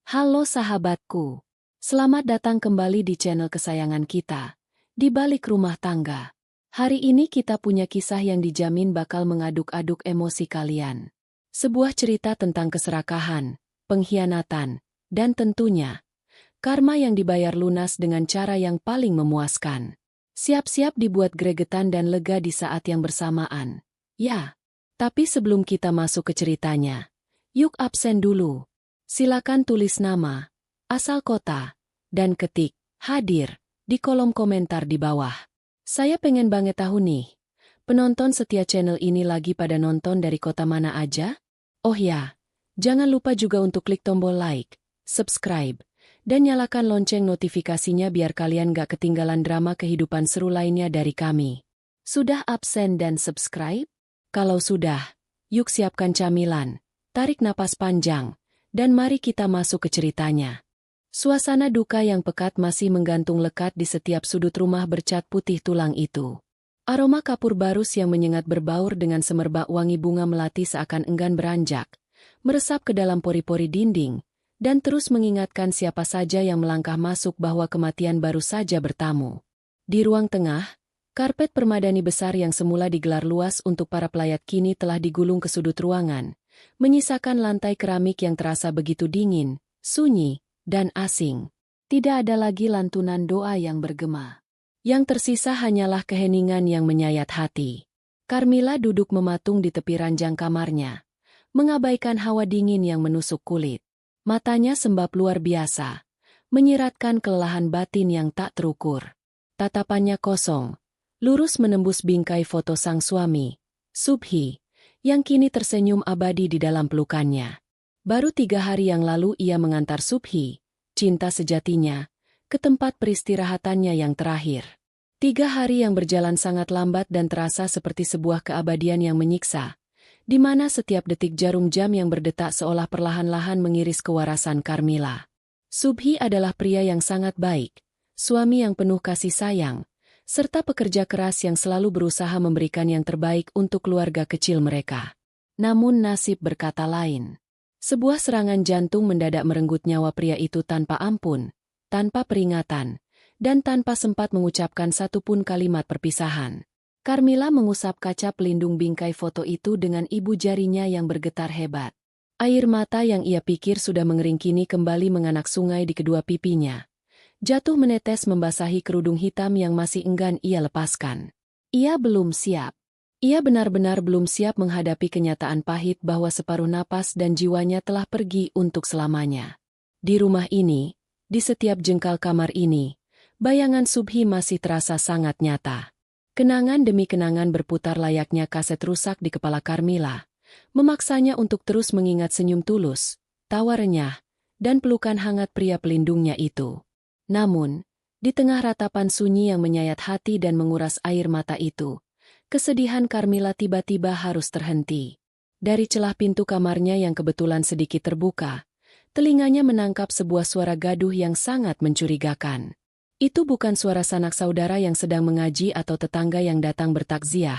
Halo sahabatku, selamat datang kembali di channel kesayangan kita, Di Balik Rumah Tangga. Hari ini kita punya kisah yang dijamin bakal mengaduk-aduk emosi kalian. Sebuah cerita tentang keserakahan, pengkhianatan, dan tentunya, karma yang dibayar lunas dengan cara yang paling memuaskan. Siap-siap dibuat gregetan dan lega di saat yang bersamaan. Ya, tapi sebelum kita masuk ke ceritanya, yuk absen dulu. Silakan tulis nama, asal kota, dan ketik hadir di kolom komentar di bawah. Saya pengen banget tahu nih, penonton setia channel ini lagi pada nonton dari kota mana aja? Oh ya, jangan lupa juga untuk klik tombol like, subscribe, dan nyalakan lonceng notifikasinya biar kalian gak ketinggalan drama kehidupan seru lainnya dari kami. Sudah absen dan subscribe? Kalau sudah, yuk siapkan camilan, tarik napas panjang, dan mari kita masuk ke ceritanya. Suasana duka yang pekat masih menggantung lekat di setiap sudut rumah bercat putih tulang itu. Aroma kapur barus yang menyengat berbaur dengan semerbak wangi bunga melati seakan enggan beranjak, meresap ke dalam pori-pori dinding, dan terus mengingatkan siapa saja yang melangkah masuk bahwa kematian baru saja bertamu. Di ruang tengah, karpet permadani besar yang semula digelar luas untuk para pelayat kini telah digulung ke sudut ruangan, menyisakan lantai keramik yang terasa begitu dingin, sunyi, dan asing. Tidak ada lagi lantunan doa yang bergema. Yang tersisa hanyalah keheningan yang menyayat hati. Carmilla duduk mematung di tepi ranjang kamarnya, mengabaikan hawa dingin yang menusuk kulit. Matanya sembab luar biasa, menyiratkan kelelahan batin yang tak terukur. Tatapannya kosong, lurus menembus bingkai foto sang suami, Subhi, yang kini tersenyum abadi di dalam pelukannya. Baru 3 hari yang lalu ia mengantar Subhi, cinta sejatinya, ke tempat peristirahatannya yang terakhir. 3 hari yang berjalan sangat lambat dan terasa seperti sebuah keabadian yang menyiksa, di mana setiap detik jarum jam yang berdetak seolah perlahan-lahan mengiris kewarasan Carmilla. Subhi adalah pria yang sangat baik, suami yang penuh kasih sayang, serta pekerja keras yang selalu berusaha memberikan yang terbaik untuk keluarga kecil mereka. Namun nasib berkata lain. Sebuah serangan jantung mendadak merenggut nyawa pria itu tanpa ampun, tanpa peringatan, dan tanpa sempat mengucapkan satupun kalimat perpisahan. Carmilla mengusap kaca pelindung bingkai foto itu dengan ibu jarinya yang bergetar hebat. Air mata yang ia pikir sudah mengering kini kembali menganak sungai di kedua pipinya. Jatuh menetes membasahi kerudung hitam yang masih enggan ia lepaskan. Ia belum siap. Ia benar-benar belum siap menghadapi kenyataan pahit bahwa separuh napas dan jiwanya telah pergi untuk selamanya. Di rumah ini, di setiap jengkal kamar ini, bayangan Subhi masih terasa sangat nyata. Kenangan demi kenangan berputar layaknya kaset rusak di kepala Carmilla, memaksanya untuk terus mengingat senyum tulus, tawa renyah, dan pelukan hangat pria pelindungnya itu. Namun, di tengah ratapan sunyi yang menyayat hati dan menguras air mata itu, kesedihan Carmilla tiba-tiba harus terhenti. Dari celah pintu kamarnya yang kebetulan sedikit terbuka, telinganya menangkap sebuah suara gaduh yang sangat mencurigakan. Itu bukan suara sanak saudara yang sedang mengaji atau tetangga yang datang bertakziah,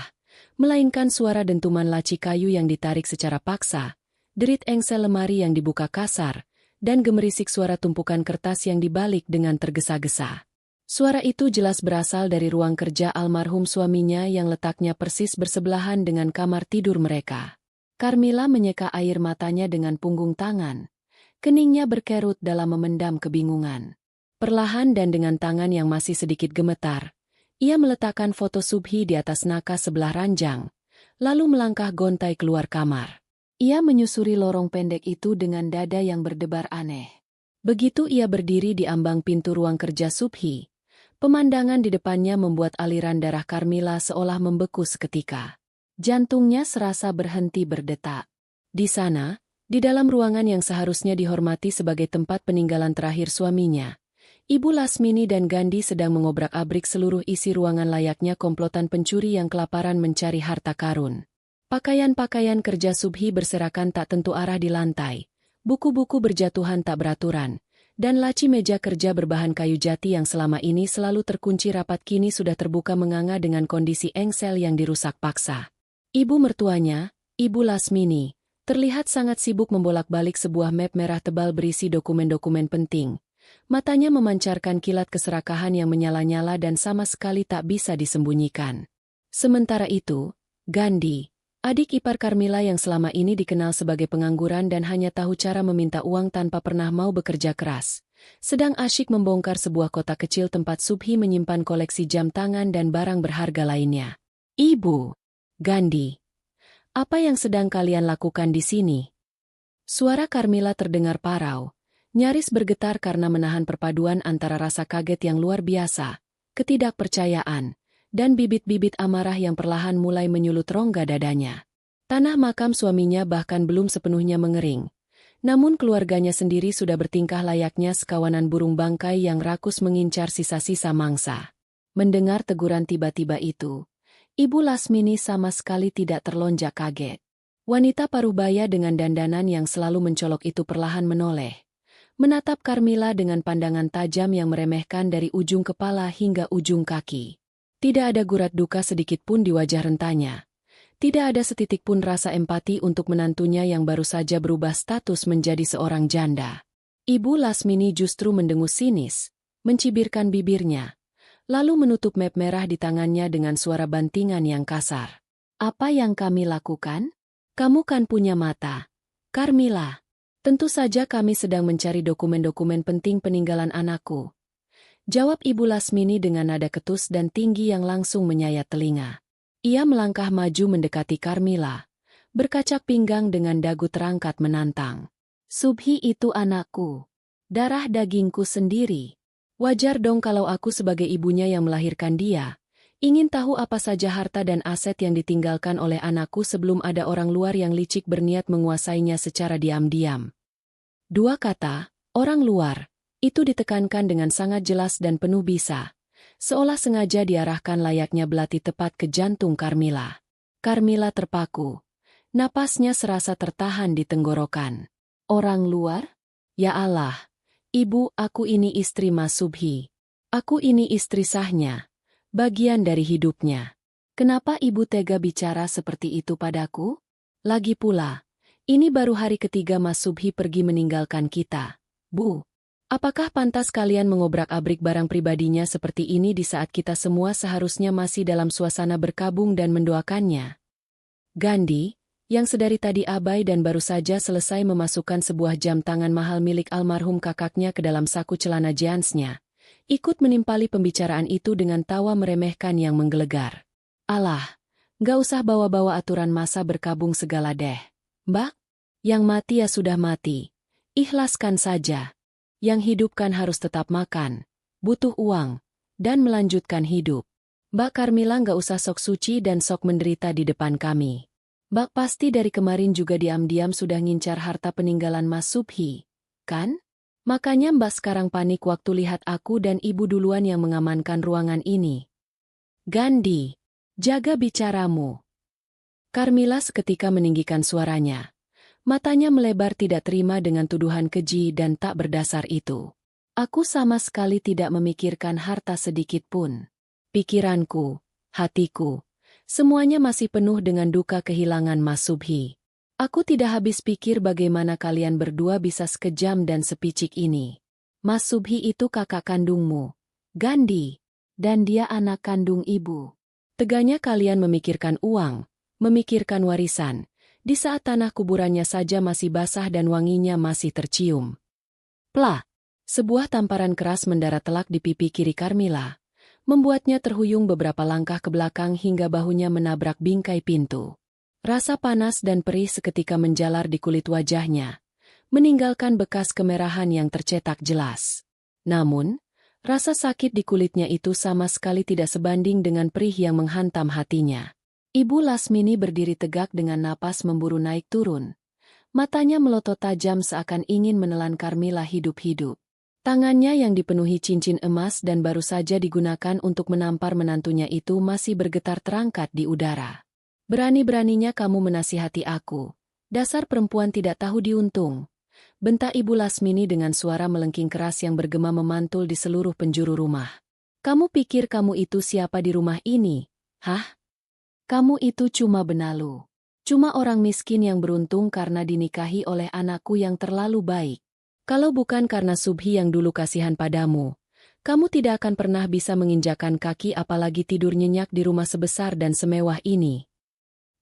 melainkan suara dentuman laci kayu yang ditarik secara paksa, derit engsel lemari yang dibuka kasar, dan gemerisik suara tumpukan kertas yang dibalik dengan tergesa-gesa. Suara itu jelas berasal dari ruang kerja almarhum suaminya yang letaknya persis bersebelahan dengan kamar tidur mereka. Carmilla menyeka air matanya dengan punggung tangan. Keningnya berkerut dalam memendam kebingungan. Perlahan dan dengan tangan yang masih sedikit gemetar, ia meletakkan foto Subhi di atas nakas sebelah ranjang, lalu melangkah gontai keluar kamar. Ia menyusuri lorong pendek itu dengan dada yang berdebar aneh. Begitu ia berdiri di ambang pintu ruang kerja Subhi, pemandangan di depannya membuat aliran darah Carmilla seolah membeku seketika. Jantungnya serasa berhenti berdetak. Di sana, di dalam ruangan yang seharusnya dihormati sebagai tempat peninggalan terakhir suaminya, Ibu Lasmini dan Gandhi sedang mengobrak-abrik seluruh isi ruangan layaknya komplotan pencuri yang kelaparan mencari harta karun. Pakaian-pakaian kerja Subhi berserakan tak tentu arah di lantai, buku-buku berjatuhan tak beraturan, dan laci meja kerja berbahan kayu jati yang selama ini selalu terkunci rapat kini sudah terbuka menganga dengan kondisi engsel yang dirusak paksa. Ibu mertuanya, Ibu Lasmini, Terlihat sangat sibuk membolak-balik sebuah map merah tebal berisi dokumen-dokumen penting. Matanya memancarkan kilat keserakahan yang menyala-nyala dan sama sekali tak bisa disembunyikan. Sementara itu, Gandhi, adik ipar Carmilla yang selama ini dikenal sebagai pengangguran dan hanya tahu cara meminta uang tanpa pernah mau bekerja keras, sedang asyik membongkar sebuah kotak kecil tempat Subhi menyimpan koleksi jam tangan dan barang berharga lainnya. Ibu, Gandhi, apa yang sedang kalian lakukan di sini? Suara Carmilla terdengar parau, nyaris bergetar karena menahan perpaduan antara rasa kaget yang luar biasa, ketidakpercayaan, dan bibit-bibit amarah yang perlahan mulai menyulut rongga dadanya. Tanah makam suaminya bahkan belum sepenuhnya mengering, namun keluarganya sendiri sudah bertingkah layaknya sekawanan burung bangkai yang rakus mengincar sisa-sisa mangsa. Mendengar teguran tiba-tiba itu, Ibu Lasmini sama sekali tidak terlonjak kaget. Wanita paruh-baya dengan dandanan yang selalu mencolok itu perlahan menoleh, menatap Carmilla dengan pandangan tajam yang meremehkan dari ujung kepala hingga ujung kaki. Tidak ada gurat duka sedikit pun di wajah rentanya. Tidak ada setitik pun rasa empati untuk menantunya yang baru saja berubah status menjadi seorang janda. Ibu Lasmini justru mendengus sinis, mencibirkan bibirnya, lalu menutup map merah di tangannya dengan suara bantingan yang kasar. Apa yang kami lakukan? Kamu kan punya mata, Carmilla. Tentu saja kami sedang mencari dokumen-dokumen penting peninggalan anakku, jawab Ibu Lasmini dengan nada ketus dan tinggi yang langsung menyayat telinga. Ia melangkah maju mendekati Carmilla, berkacak pinggang dengan dagu terangkat menantang. Subhi itu anakku, darah dagingku sendiri. Wajar dong kalau aku sebagai ibunya yang melahirkan dia, ingin tahu apa saja harta dan aset yang ditinggalkan oleh anakku sebelum ada orang luar yang licik berniat menguasainya secara diam-diam. Dua kata, orang luar, itu ditekankan dengan sangat jelas dan penuh bisa, seolah sengaja diarahkan layaknya belati tepat ke jantung Carmilla. Carmilla terpaku, napasnya serasa tertahan di tenggorokan. Orang luar? Ya Allah, ibu, aku ini istri Mas Subhi. Aku ini istri sahnya. Bagian dari hidupnya. Kenapa ibu tega bicara seperti itu padaku? Lagi pula, ini baru hari ketiga Mas Subhi pergi meninggalkan kita. Bu, apakah pantas kalian mengobrak-abrik barang pribadinya seperti ini di saat kita semua seharusnya masih dalam suasana berkabung dan mendoakannya? Gandhi, yang sedari tadi abai dan baru saja selesai memasukkan sebuah jam tangan mahal milik almarhum kakaknya ke dalam saku celana jeansnya, ikut menimpali pembicaraan itu dengan tawa meremehkan yang menggelegar. Alah, gak usah bawa-bawa aturan masa berkabung segala deh. Mbak, yang mati ya sudah mati. Ikhlaskan saja. Yang hidup kan harus tetap makan, butuh uang, dan melanjutkan hidup. Mbak Carmilla gak usah sok suci dan sok menderita di depan kami. Mbak pasti dari kemarin juga diam-diam sudah ngincar harta peninggalan Mas Subhi, kan? Makanya Mbak sekarang panik waktu lihat aku dan ibu duluan yang mengamankan ruangan ini. Gandhi, jaga bicaramu. Carmilla seketika meninggikan suaranya. Matanya melebar tidak terima dengan tuduhan keji dan tak berdasar itu. Aku sama sekali tidak memikirkan harta sedikit pun. Pikiranku, hatiku, semuanya masih penuh dengan duka kehilangan Mas Subhi. Aku tidak habis pikir bagaimana kalian berdua bisa sekejam dan sepicik ini. Mas Subhi itu kakak kandungmu, Gandhi, dan dia anak kandung ibu. Teganya kalian memikirkan uang, memikirkan warisan, di saat tanah kuburannya saja masih basah dan wanginya masih tercium. Plah! Sebuah tamparan keras mendarat telak di pipi kiri Carmilla, membuatnya terhuyung beberapa langkah ke belakang hingga bahunya menabrak bingkai pintu. Rasa panas dan perih seketika menjalar di kulit wajahnya, meninggalkan bekas kemerahan yang tercetak jelas. Namun, rasa sakit di kulitnya itu sama sekali tidak sebanding dengan perih yang menghantam hatinya. Ibu Lasmini berdiri tegak dengan napas memburu naik turun. Matanya melotot tajam seakan ingin menelan Carmilla hidup-hidup. Tangannya yang dipenuhi cincin emas dan baru saja digunakan untuk menampar menantunya itu masih bergetar terangkat di udara. Berani-beraninya kamu menasihati aku. Dasar perempuan tidak tahu diuntung. Bentak Ibu Lasmini dengan suara melengking keras yang bergema memantul di seluruh penjuru rumah. Kamu pikir kamu itu siapa di rumah ini? Hah? Kamu itu cuma benalu. Cuma orang miskin yang beruntung karena dinikahi oleh anakku yang terlalu baik. Kalau bukan karena Subhi yang dulu kasihan padamu, kamu tidak akan pernah bisa menginjakan kaki apalagi tidur nyenyak di rumah sebesar dan semewah ini.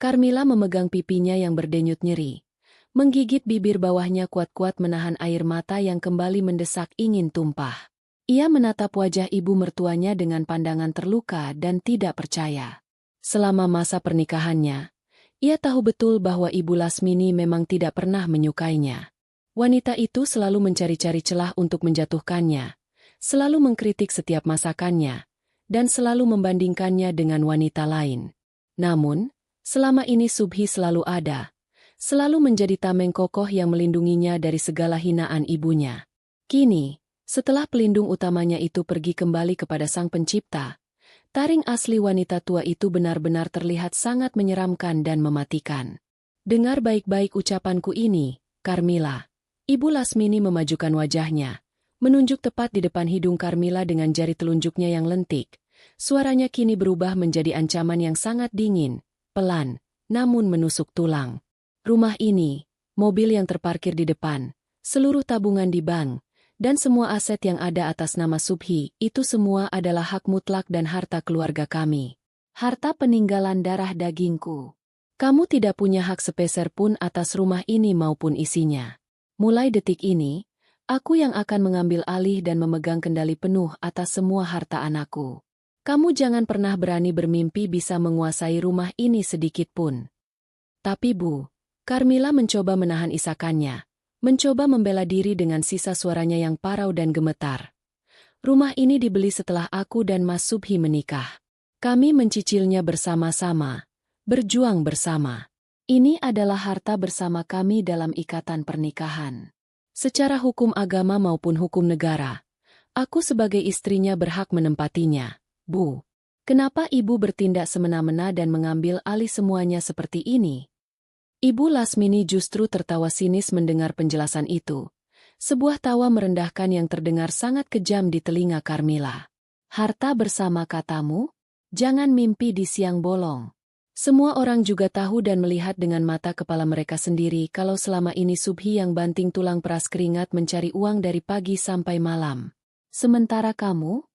Carmila memegang pipinya yang berdenyut nyeri. Menggigit bibir bawahnya kuat-kuat menahan air mata yang kembali mendesak ingin tumpah. Ia menatap wajah ibu mertuanya dengan pandangan terluka dan tidak percaya. Selama masa pernikahannya, ia tahu betul bahwa Ibu Lasmini memang tidak pernah menyukainya. Wanita itu selalu mencari-cari celah untuk menjatuhkannya, selalu mengkritik setiap masakannya, dan selalu membandingkannya dengan wanita lain. Namun, selama ini Subhi selalu ada, selalu menjadi tameng kokoh yang melindunginya dari segala hinaan ibunya. Kini, setelah pelindung utamanya itu pergi kembali kepada Sang Pencipta, taring asli wanita tua itu benar-benar terlihat sangat menyeramkan dan mematikan. Dengar baik-baik ucapanku ini, Carmila. Ibu Lasmini memajukan wajahnya, menunjuk tepat di depan hidung Carmila dengan jari telunjuknya yang lentik. Suaranya kini berubah menjadi ancaman yang sangat dingin, pelan, namun menusuk tulang. Rumah ini, mobil yang terparkir di depan, seluruh tabungan di bank, dan semua aset yang ada atas nama Subhi, itu semua adalah hak mutlak dan harta keluarga kami. Harta peninggalan darah dagingku. Kamu tidak punya hak sepeser pun atas rumah ini maupun isinya. Mulai detik ini, aku yang akan mengambil alih dan memegang kendali penuh atas semua harta anakku. Kamu jangan pernah berani bermimpi bisa menguasai rumah ini sedikit pun. Tapi Bu, Carmila mencoba menahan isakannya. Mencoba membela diri dengan sisa suaranya yang parau dan gemetar. Rumah ini dibeli setelah aku dan Mas Subhi menikah. Kami mencicilnya bersama-sama, berjuang bersama. Ini adalah harta bersama kami dalam ikatan pernikahan. Secara hukum agama maupun hukum negara, aku sebagai istrinya berhak menempatinya. Bu, kenapa ibu bertindak semena-mena dan mengambil alih semuanya seperti ini? Ibu Lasmini justru tertawa sinis mendengar penjelasan itu. Sebuah tawa merendahkan yang terdengar sangat kejam di telinga Carmila. Harta bersama katamu? Jangan mimpi di siang bolong. Semua orang juga tahu dan melihat dengan mata kepala mereka sendiri kalau selama ini Subhi yang banting tulang peras keringat mencari uang dari pagi sampai malam. Sementara kamu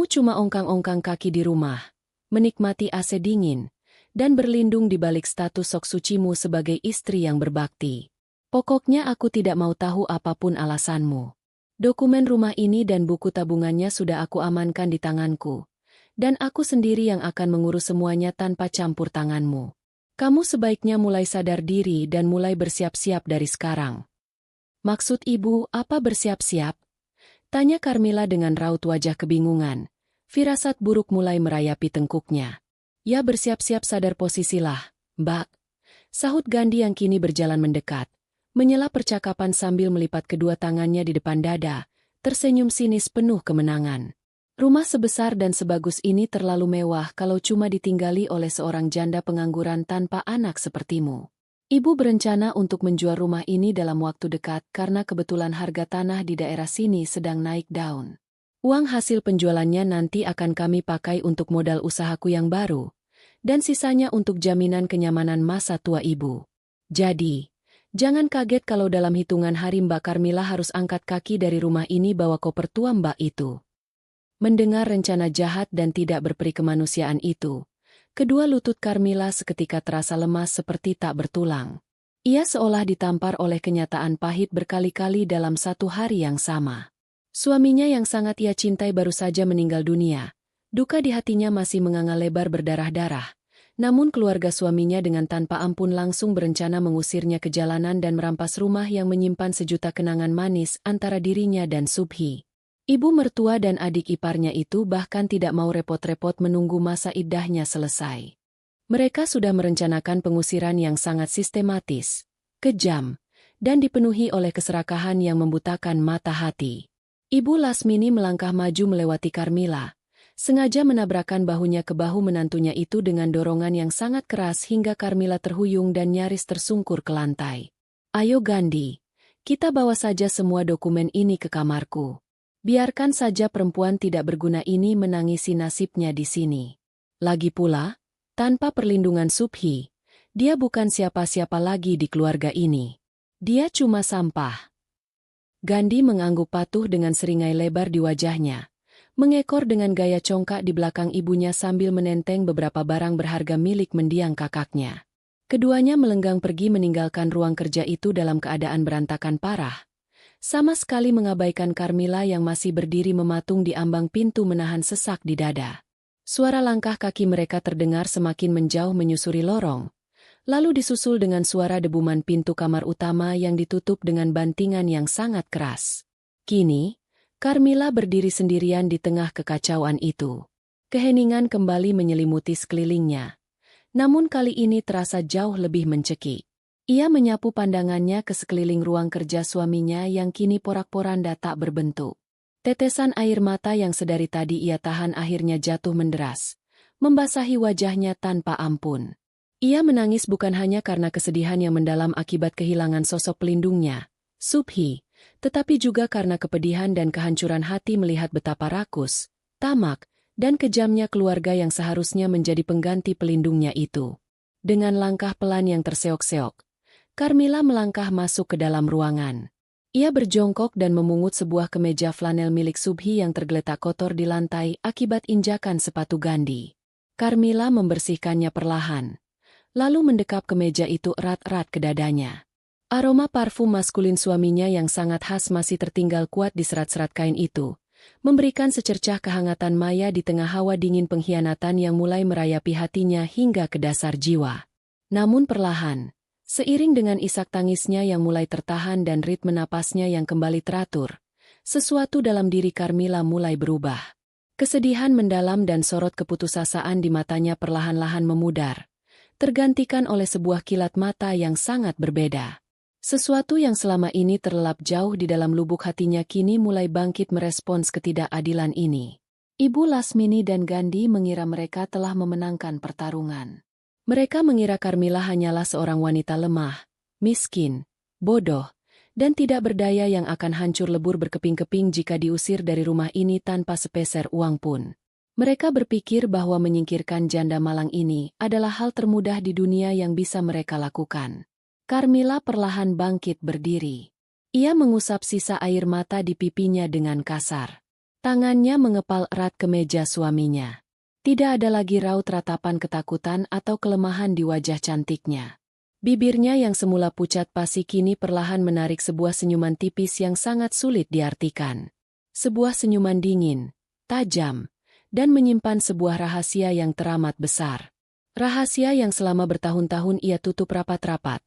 cuma ongkang-ongkang kaki di rumah, menikmati AC dingin, dan berlindung di balik status sok sucimu sebagai istri yang berbakti. Pokoknya aku tidak mau tahu apapun alasanmu. Dokumen rumah ini dan buku tabungannya sudah aku amankan di tanganku, dan aku sendiri yang akan mengurus semuanya tanpa campur tanganmu. Kamu sebaiknya mulai sadar diri dan mulai bersiap-siap dari sekarang. Maksud ibu apa bersiap-siap? Tanya Carmila dengan raut wajah kebingungan. Firasat buruk mulai merayapi tengkuknya. Ya bersiap-siap sadar posisilah, Mbak. Sahut Gandhi yang kini berjalan mendekat. Menyela percakapan sambil melipat kedua tangannya di depan dada, tersenyum sinis penuh kemenangan. Rumah sebesar dan sebagus ini terlalu mewah kalau cuma ditinggali oleh seorang janda pengangguran tanpa anak sepertimu. Ibu berencana untuk menjual rumah ini dalam waktu dekat karena kebetulan harga tanah di daerah sini sedang naik daun. Uang hasil penjualannya nanti akan kami pakai untuk modal usahaku yang baru, dan sisanya untuk jaminan kenyamanan masa tua ibu. Jadi, jangan kaget kalau dalam hitungan hari Mbak Carmila harus angkat kaki dari rumah ini bawa koper tua Mbak itu. Mendengar rencana jahat dan tidak berperi kemanusiaan itu, kedua lutut Carmila seketika terasa lemas seperti tak bertulang. Ia seolah ditampar oleh kenyataan pahit berkali-kali dalam satu hari yang sama. Suaminya yang sangat ia cintai baru saja meninggal dunia. Duka di hatinya masih menganga lebar berdarah-darah. Namun keluarga suaminya dengan tanpa ampun langsung berencana mengusirnya ke jalanan dan merampas rumah yang menyimpan sejuta kenangan manis antara dirinya dan Subhi. Ibu mertua dan adik iparnya itu bahkan tidak mau repot-repot menunggu masa iddahnya selesai. Mereka sudah merencanakan pengusiran yang sangat sistematis, kejam, dan dipenuhi oleh keserakahan yang membutakan mata hati. Ibu Lasmini melangkah maju melewati Carmila, sengaja menabrakkan bahunya ke bahu menantunya itu dengan dorongan yang sangat keras hingga Carmila terhuyung dan nyaris tersungkur ke lantai. Ayo Gandhi, kita bawa saja semua dokumen ini ke kamarku. Biarkan saja perempuan tidak berguna ini menangisi nasibnya di sini. Lagi pula, tanpa perlindungan Subhi, Dia bukan siapa-siapa lagi di keluarga ini. Dia cuma sampah. Gandhi mengangguk patuh dengan seringai lebar di wajahnya, mengekor dengan gaya congkak di belakang ibunya sambil menenteng beberapa barang berharga milik mendiang kakaknya. Keduanya melenggang pergi meninggalkan ruang kerja itu dalam keadaan berantakan parah. Sama sekali mengabaikan Carmilla yang masih berdiri mematung di ambang pintu menahan sesak di dada. Suara langkah kaki mereka terdengar semakin menjauh menyusuri lorong, lalu disusul dengan suara debuman pintu kamar utama yang ditutup dengan bantingan yang sangat keras. Kini, Carmilla berdiri sendirian di tengah kekacauan itu. Keheningan kembali menyelimuti sekelilingnya. Namun kali ini terasa jauh lebih mencekik. Ia menyapu pandangannya ke sekeliling ruang kerja suaminya yang kini porak-poranda tak berbentuk. Tetesan air mata yang sedari tadi ia tahan akhirnya jatuh menderas, membasahi wajahnya tanpa ampun. Ia menangis bukan hanya karena kesedihan yang mendalam akibat kehilangan sosok pelindungnya, Subhi, tetapi juga karena kepedihan dan kehancuran hati melihat betapa rakus, tamak, dan kejamnya keluarga yang seharusnya menjadi pengganti pelindungnya itu. Dengan langkah pelan yang terseok-seok, Carmilla melangkah masuk ke dalam ruangan. Ia berjongkok dan memungut sebuah kemeja flanel milik Subhi yang tergeletak kotor di lantai akibat injakan sepatu Gandhi. Carmilla membersihkannya perlahan, lalu mendekap kemeja itu erat-erat ke dadanya. Aroma parfum maskulin suaminya yang sangat khas masih tertinggal kuat di serat-serat kain itu, memberikan secercah kehangatan maya di tengah hawa dingin pengkhianatan yang mulai merayapi hatinya hingga ke dasar jiwa. Namun perlahan, seiring dengan isak tangisnya yang mulai tertahan dan ritme napasnya yang kembali teratur, sesuatu dalam diri Carmilla mulai berubah. Kesedihan mendalam dan sorot keputusasaan di matanya perlahan-lahan memudar, tergantikan oleh sebuah kilat mata yang sangat berbeda. Sesuatu yang selama ini terlelap jauh di dalam lubuk hatinya kini mulai bangkit merespons ketidakadilan ini. Ibu Lasmini dan Gandhi mengira mereka telah memenangkan pertarungan. Mereka mengira Carmilla hanyalah seorang wanita lemah, miskin, bodoh, dan tidak berdaya yang akan hancur lebur berkeping-keping jika diusir dari rumah ini tanpa sepeser uang pun. Mereka berpikir bahwa menyingkirkan janda malang ini adalah hal termudah di dunia yang bisa mereka lakukan. Carmilla perlahan bangkit berdiri. Ia mengusap sisa air mata di pipinya dengan kasar. Tangannya mengepal erat kemeja suaminya. Tidak ada lagi raut ratapan ketakutan atau kelemahan di wajah cantiknya. Bibirnya yang semula pucat pasi kini perlahan menarik sebuah senyuman tipis yang sangat sulit diartikan. Sebuah senyuman dingin, tajam, dan menyimpan sebuah rahasia yang teramat besar. Rahasia yang selama bertahun-tahun ia tutup rapat-rapat,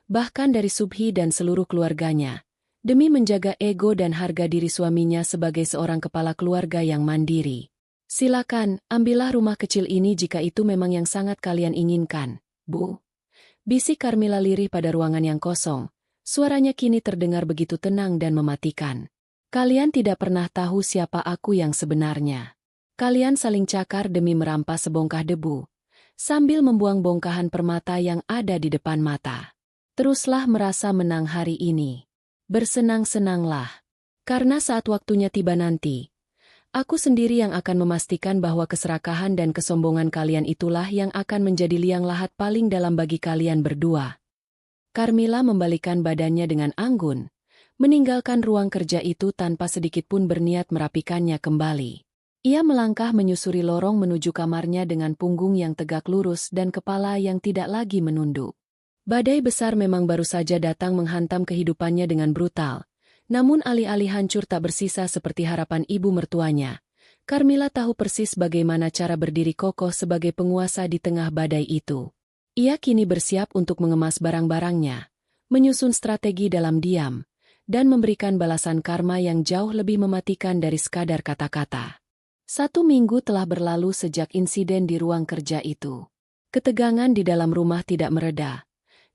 bahkan dari Subhi dan seluruh keluarganya, demi menjaga ego dan harga diri suaminya sebagai seorang kepala keluarga yang mandiri. Silakan, ambillah rumah kecil ini jika itu memang yang sangat kalian inginkan, Bu. Bisik Carmilla lirih pada ruangan yang kosong, suaranya kini terdengar begitu tenang dan mematikan. Kalian tidak pernah tahu siapa aku yang sebenarnya. Kalian saling cakar demi merampas sebongkah debu, sambil membuang bongkahan permata yang ada di depan mata. Teruslah merasa menang hari ini. Bersenang-senanglah. Karena saat waktunya tiba nanti, aku sendiri yang akan memastikan bahwa keserakahan dan kesombongan kalian itulah yang akan menjadi liang lahat paling dalam bagi kalian berdua. Carmilla membalikkan badannya dengan anggun, meninggalkan ruang kerja itu tanpa sedikitpun berniat merapikannya kembali. Ia melangkah menyusuri lorong menuju kamarnya dengan punggung yang tegak lurus dan kepala yang tidak lagi menunduk. Badai besar memang baru saja datang menghantam kehidupannya dengan brutal. Namun alih-alih hancur tak bersisa seperti harapan ibu mertuanya, Carmilla tahu persis bagaimana cara berdiri kokoh sebagai penguasa di tengah badai itu. Ia kini bersiap untuk mengemas barang-barangnya, menyusun strategi dalam diam, dan memberikan balasan karma yang jauh lebih mematikan dari sekadar kata-kata. 1 minggu telah berlalu sejak insiden di ruang kerja itu. Ketegangan di dalam rumah tidak mereda.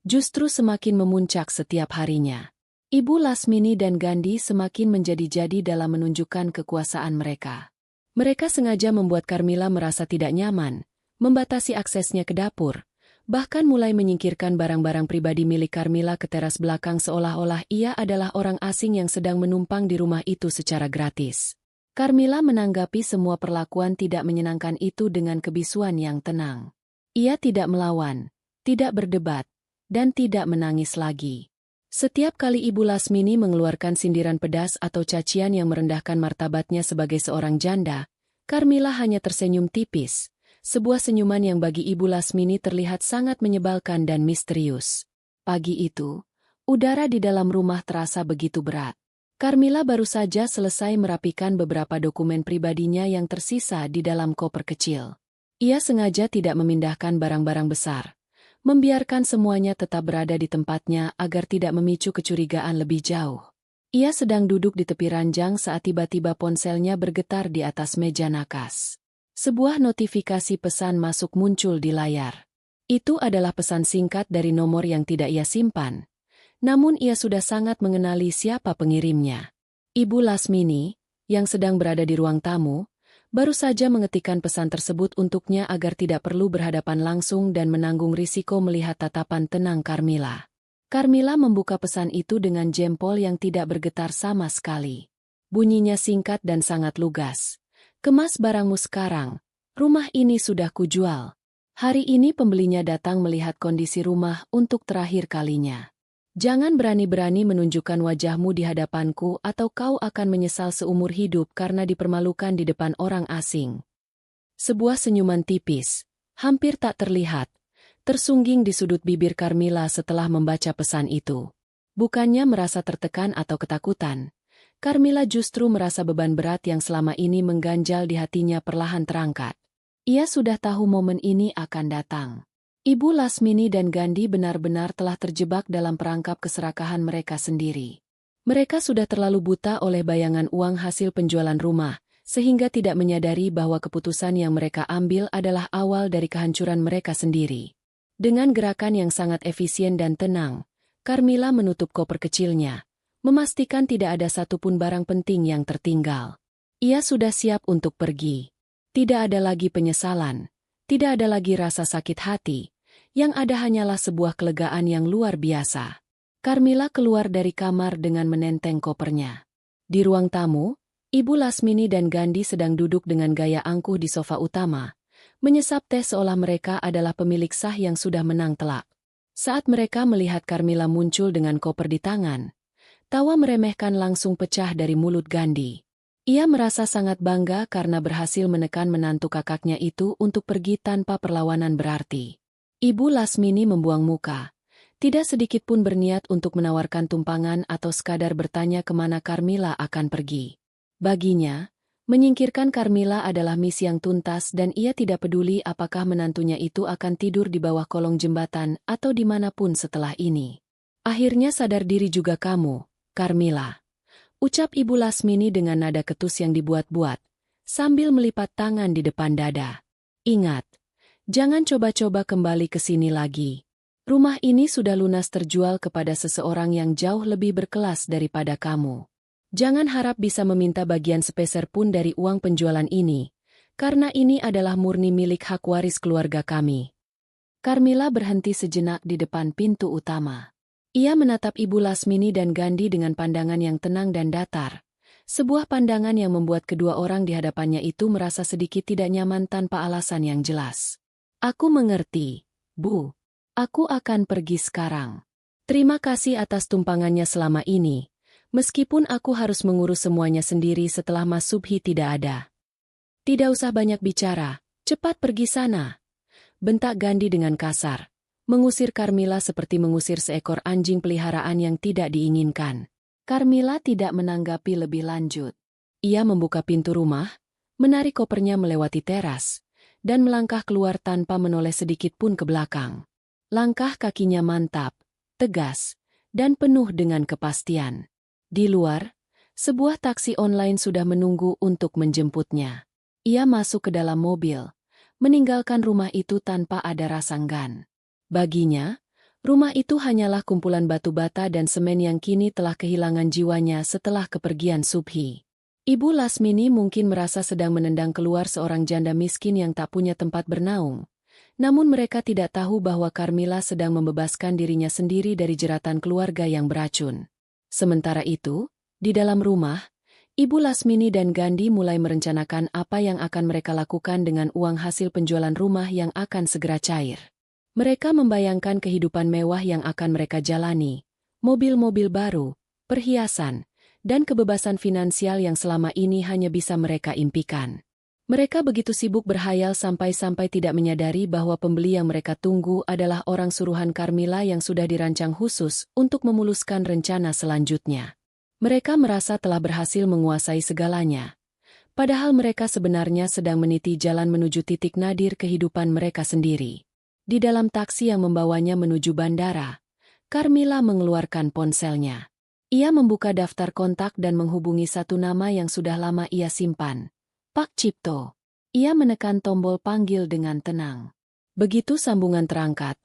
Justru semakin memuncak setiap harinya. Ibu Lasmini dan Gandhi semakin menjadi-jadi dalam menunjukkan kekuasaan mereka. Mereka sengaja membuat Carmilla merasa tidak nyaman, membatasi aksesnya ke dapur, bahkan mulai menyingkirkan barang-barang pribadi milik Carmilla ke teras belakang seolah-olah ia adalah orang asing yang sedang menumpang di rumah itu secara gratis. Carmilla menanggapi semua perlakuan tidak menyenangkan itu dengan kebisuan yang tenang. Ia tidak melawan, tidak berdebat, dan tidak menangis lagi. Setiap kali Ibu Lasmini mengeluarkan sindiran pedas atau cacian yang merendahkan martabatnya sebagai seorang janda, Carmila hanya tersenyum tipis, sebuah senyuman yang bagi Ibu Lasmini terlihat sangat menyebalkan dan misterius. Pagi itu, udara di dalam rumah terasa begitu berat. Carmila baru saja selesai merapikan beberapa dokumen pribadinya yang tersisa di dalam koper kecil. Ia sengaja tidak memindahkan barang-barang besar, membiarkan semuanya tetap berada di tempatnya agar tidak memicu kecurigaan lebih jauh. Ia sedang duduk di tepi ranjang saat tiba-tiba ponselnya bergetar di atas meja nakas. Sebuah notifikasi pesan masuk muncul di layar. Itu adalah pesan singkat dari nomor yang tidak ia simpan. Namun ia sudah sangat mengenali siapa pengirimnya. Ibu Lasmini, yang sedang berada di ruang tamu, baru saja mengetikkan pesan tersebut untuknya agar tidak perlu berhadapan langsung dan menanggung risiko melihat tatapan tenang Carmila. Carmila membuka pesan itu dengan jempol yang tidak bergetar sama sekali. Bunyinya singkat dan sangat lugas. Kemas barangmu sekarang, rumah ini sudah kujual. Hari ini pembelinya datang melihat kondisi rumah untuk terakhir kalinya. Jangan berani-berani menunjukkan wajahmu di hadapanku atau kau akan menyesal seumur hidup karena dipermalukan di depan orang asing. Sebuah senyuman tipis, hampir tak terlihat, tersungging di sudut bibir Carmila setelah membaca pesan itu. Bukannya merasa tertekan atau ketakutan, Carmila justru merasa beban berat yang selama ini mengganjal di hatinya perlahan terangkat. Ia sudah tahu momen ini akan datang. Ibu Lasmini dan Gandhi benar-benar telah terjebak dalam perangkap keserakahan mereka sendiri. Mereka sudah terlalu buta oleh bayangan uang hasil penjualan rumah, sehingga tidak menyadari bahwa keputusan yang mereka ambil adalah awal dari kehancuran mereka sendiri. Dengan gerakan yang sangat efisien dan tenang, Carmila menutup koper kecilnya, memastikan tidak ada satupun barang penting yang tertinggal. Ia sudah siap untuk pergi. Tidak ada lagi penyesalan, tidak ada lagi rasa sakit hati. Yang ada hanyalah sebuah kelegaan yang luar biasa. Carmila keluar dari kamar dengan menenteng kopernya. Di ruang tamu, Ibu Lasmini dan Gandhi sedang duduk dengan gaya angkuh di sofa utama, menyesap teh seolah mereka adalah pemilik sah yang sudah menang telak. Saat mereka melihat Carmila muncul dengan koper di tangan, tawa meremehkan langsung pecah dari mulut Gandhi. Ia merasa sangat bangga karena berhasil menekan menantu kakaknya itu untuk pergi tanpa perlawanan berarti. Ibu Lasmini membuang muka. Tidak sedikit pun berniat untuk menawarkan tumpangan atau sekadar bertanya kemana Carmila akan pergi. Baginya, menyingkirkan Carmila adalah misi yang tuntas dan ia tidak peduli apakah menantunya itu akan tidur di bawah kolong jembatan atau dimanapun setelah ini. Akhirnya sadar diri juga kamu, Carmila. Ucap Ibu Lasmini dengan nada ketus yang dibuat-buat, sambil melipat tangan di depan dada. Ingat. Jangan coba-coba kembali ke sini lagi. Rumah ini sudah lunas terjual kepada seseorang yang jauh lebih berkelas daripada kamu. Jangan harap bisa meminta bagian sepeser pun dari uang penjualan ini, karena ini adalah murni milik hak waris keluarga kami. Carmila berhenti sejenak di depan pintu utama. Ia menatap Ibu Lasmini dan Gandhi dengan pandangan yang tenang dan datar. Sebuah pandangan yang membuat kedua orang di hadapannya itu merasa sedikit tidak nyaman tanpa alasan yang jelas. Aku mengerti, Bu. Aku akan pergi sekarang. Terima kasih atas tumpangannya selama ini, meskipun aku harus mengurus semuanya sendiri setelah Mas Subhi tidak ada. Tidak usah banyak bicara, cepat pergi sana. Bentak Gandhi dengan kasar, mengusir Carmila seperti mengusir seekor anjing peliharaan yang tidak diinginkan. Carmila tidak menanggapi lebih lanjut. Ia membuka pintu rumah, menarik kopernya melewati teras, dan melangkah keluar tanpa menoleh sedikit pun ke belakang. Langkah kakinya mantap, tegas, dan penuh dengan kepastian. Di luar, sebuah taksi online sudah menunggu untuk menjemputnya. Ia masuk ke dalam mobil, meninggalkan rumah itu tanpa ada rasa enggan. Baginya, rumah itu hanyalah kumpulan batu bata dan semen yang kini telah kehilangan jiwanya setelah kepergian Subhi. Ibu Lasmini mungkin merasa sedang menendang keluar seorang janda miskin yang tak punya tempat bernaung. Namun mereka tidak tahu bahwa Carmila sedang membebaskan dirinya sendiri dari jeratan keluarga yang beracun. Sementara itu, di dalam rumah, Ibu Lasmini dan Gandhi mulai merencanakan apa yang akan mereka lakukan dengan uang hasil penjualan rumah yang akan segera cair. Mereka membayangkan kehidupan mewah yang akan mereka jalani, mobil-mobil baru, perhiasan, dan kebebasan finansial yang selama ini hanya bisa mereka impikan. Mereka begitu sibuk berhayal sampai-sampai tidak menyadari bahwa pembeli yang mereka tunggu adalah orang suruhan Carmilla yang sudah dirancang khusus untuk memuluskan rencana selanjutnya. Mereka merasa telah berhasil menguasai segalanya. Padahal mereka sebenarnya sedang meniti jalan menuju titik nadir kehidupan mereka sendiri. Di dalam taksi yang membawanya menuju bandara, Carmilla mengeluarkan ponselnya. Ia membuka daftar kontak dan menghubungi satu nama yang sudah lama ia simpan. Pak Cipto. Ia menekan tombol panggil dengan tenang. Begitu sambungan terangkat,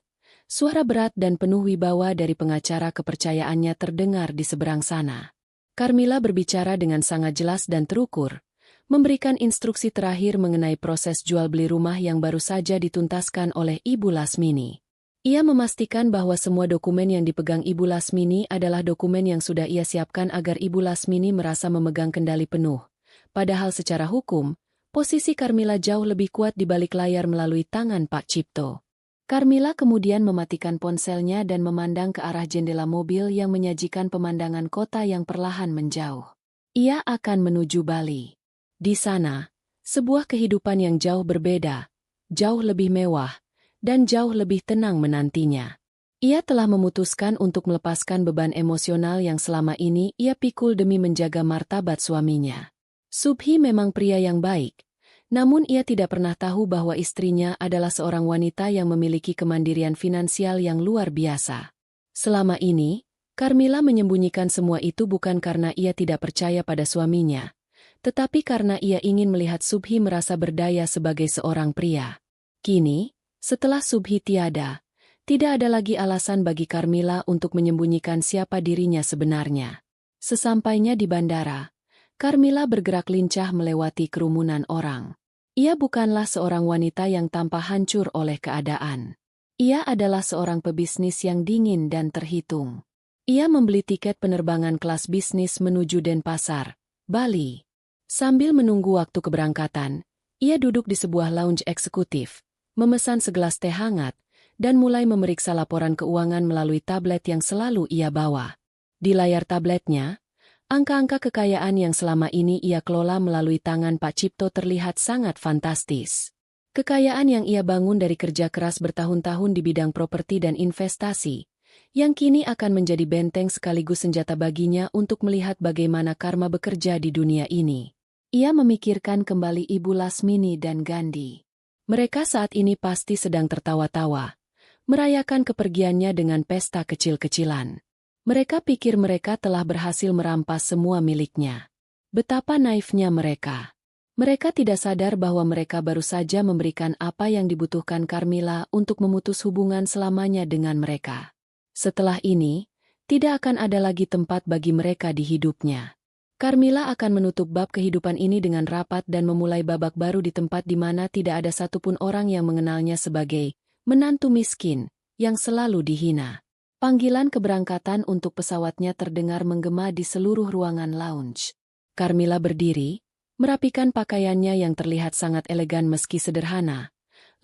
suara berat dan penuh wibawa dari pengacara kepercayaannya terdengar di seberang sana. Carmilla berbicara dengan sangat jelas dan terukur, memberikan instruksi terakhir mengenai proses jual beli rumah yang baru saja dituntaskan oleh Ibu Lasmini. Ia memastikan bahwa semua dokumen yang dipegang Ibu Lasmini adalah dokumen yang sudah ia siapkan agar Ibu Lasmini merasa memegang kendali penuh. Padahal secara hukum, posisi Carmilla jauh lebih kuat di balik layar melalui tangan Pak Cipto. Carmilla kemudian mematikan ponselnya dan memandang ke arah jendela mobil yang menyajikan pemandangan kota yang perlahan menjauh. Ia akan menuju Bali. Di sana, sebuah kehidupan yang jauh berbeda, jauh lebih mewah, dan jauh lebih tenang menantinya. Ia telah memutuskan untuk melepaskan beban emosional yang selama ini ia pikul demi menjaga martabat suaminya. Subhi memang pria yang baik, namun ia tidak pernah tahu bahwa istrinya adalah seorang wanita yang memiliki kemandirian finansial yang luar biasa. Selama ini, Carmilla menyembunyikan semua itu bukan karena ia tidak percaya pada suaminya, tetapi karena ia ingin melihat Subhi merasa berdaya sebagai seorang pria. Kini, setelah Subhi tiada, tidak ada lagi alasan bagi Carmilla untuk menyembunyikan siapa dirinya sebenarnya. Sesampainya di bandara, Carmilla bergerak lincah melewati kerumunan orang. Ia bukanlah seorang wanita yang tampak hancur oleh keadaan. Ia adalah seorang pebisnis yang dingin dan terhitung. Ia membeli tiket penerbangan kelas bisnis menuju Denpasar, Bali. Sambil menunggu waktu keberangkatan, ia duduk di sebuah lounge eksekutif, memesan segelas teh hangat, dan mulai memeriksa laporan keuangan melalui tablet yang selalu ia bawa. Di layar tabletnya, angka-angka kekayaan yang selama ini ia kelola melalui tangan Pak Cipto terlihat sangat fantastis. Kekayaan yang ia bangun dari kerja keras bertahun-tahun di bidang properti dan investasi, yang kini akan menjadi benteng sekaligus senjata baginya untuk melihat bagaimana karma bekerja di dunia ini. Ia memikirkan kembali Ibu Lasmini dan Gandhi. Mereka saat ini pasti sedang tertawa-tawa, merayakan kepergiannya dengan pesta kecil-kecilan. Mereka pikir mereka telah berhasil merampas semua miliknya. Betapa naifnya mereka. Mereka tidak sadar bahwa mereka baru saja memberikan apa yang dibutuhkan Carmilla untuk memutus hubungan selamanya dengan mereka. Setelah ini, tidak akan ada lagi tempat bagi mereka di hidupnya. Carmilla akan menutup bab kehidupan ini dengan rapat dan memulai babak baru di tempat di mana tidak ada satupun orang yang mengenalnya sebagai menantu miskin yang selalu dihina. Panggilan keberangkatan untuk pesawatnya terdengar menggema di seluruh ruangan lounge. Carmilla berdiri, merapikan pakaiannya yang terlihat sangat elegan meski sederhana,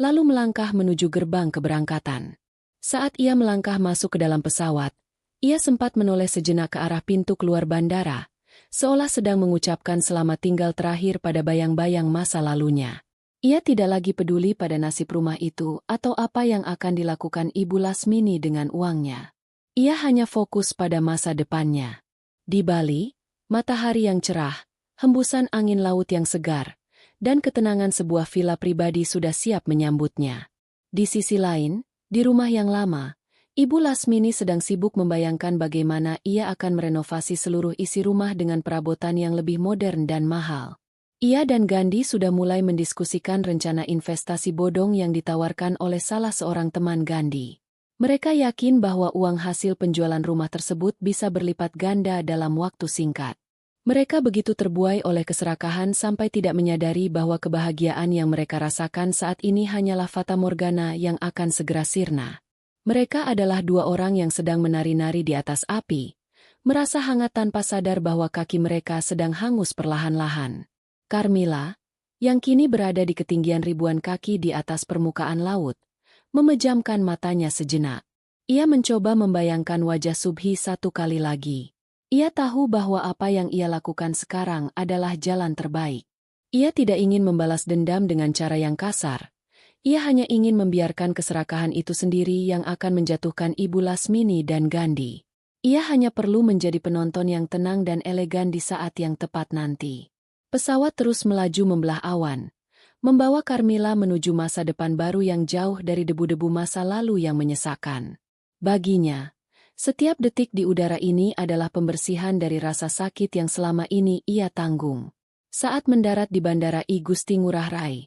lalu melangkah menuju gerbang keberangkatan. Saat ia melangkah masuk ke dalam pesawat, ia sempat menoleh sejenak ke arah pintu keluar bandara, seolah sedang mengucapkan selamat tinggal terakhir pada bayang-bayang masa lalunya. Ia tidak lagi peduli pada nasib rumah itu atau apa yang akan dilakukan Ibu Lasmini dengan uangnya. Ia hanya fokus pada masa depannya. Di Bali, matahari yang cerah, hembusan angin laut yang segar, dan ketenangan sebuah villa pribadi sudah siap menyambutnya. Di sisi lain, di rumah yang lama, Ibu Lasmini sedang sibuk membayangkan bagaimana ia akan merenovasi seluruh isi rumah dengan perabotan yang lebih modern dan mahal. Ia dan Gandhi sudah mulai mendiskusikan rencana investasi bodong yang ditawarkan oleh salah seorang teman Gandhi. Mereka yakin bahwa uang hasil penjualan rumah tersebut bisa berlipat ganda dalam waktu singkat. Mereka begitu terbuai oleh keserakahan sampai tidak menyadari bahwa kebahagiaan yang mereka rasakan saat ini hanyalah fata morgana yang akan segera sirna. Mereka adalah dua orang yang sedang menari-nari di atas api, merasa hangat tanpa sadar bahwa kaki mereka sedang hangus perlahan-lahan. Carmilla, yang kini berada di ketinggian ribuan kaki di atas permukaan laut, memejamkan matanya sejenak. Ia mencoba membayangkan wajah Subhi satu kali lagi. Ia tahu bahwa apa yang ia lakukan sekarang adalah jalan terbaik. Ia tidak ingin membalas dendam dengan cara yang kasar. Ia hanya ingin membiarkan keserakahan itu sendiri yang akan menjatuhkan Ibu Lasmini dan Gandhi. Ia hanya perlu menjadi penonton yang tenang dan elegan di saat yang tepat nanti. Pesawat terus melaju membelah awan, membawa Carmilla menuju masa depan baru yang jauh dari debu-debu masa lalu yang menyesakan. Baginya, setiap detik di udara ini adalah pembersihan dari rasa sakit yang selama ini ia tanggung. Saat mendarat di Bandara I Gusti Ngurah Rai,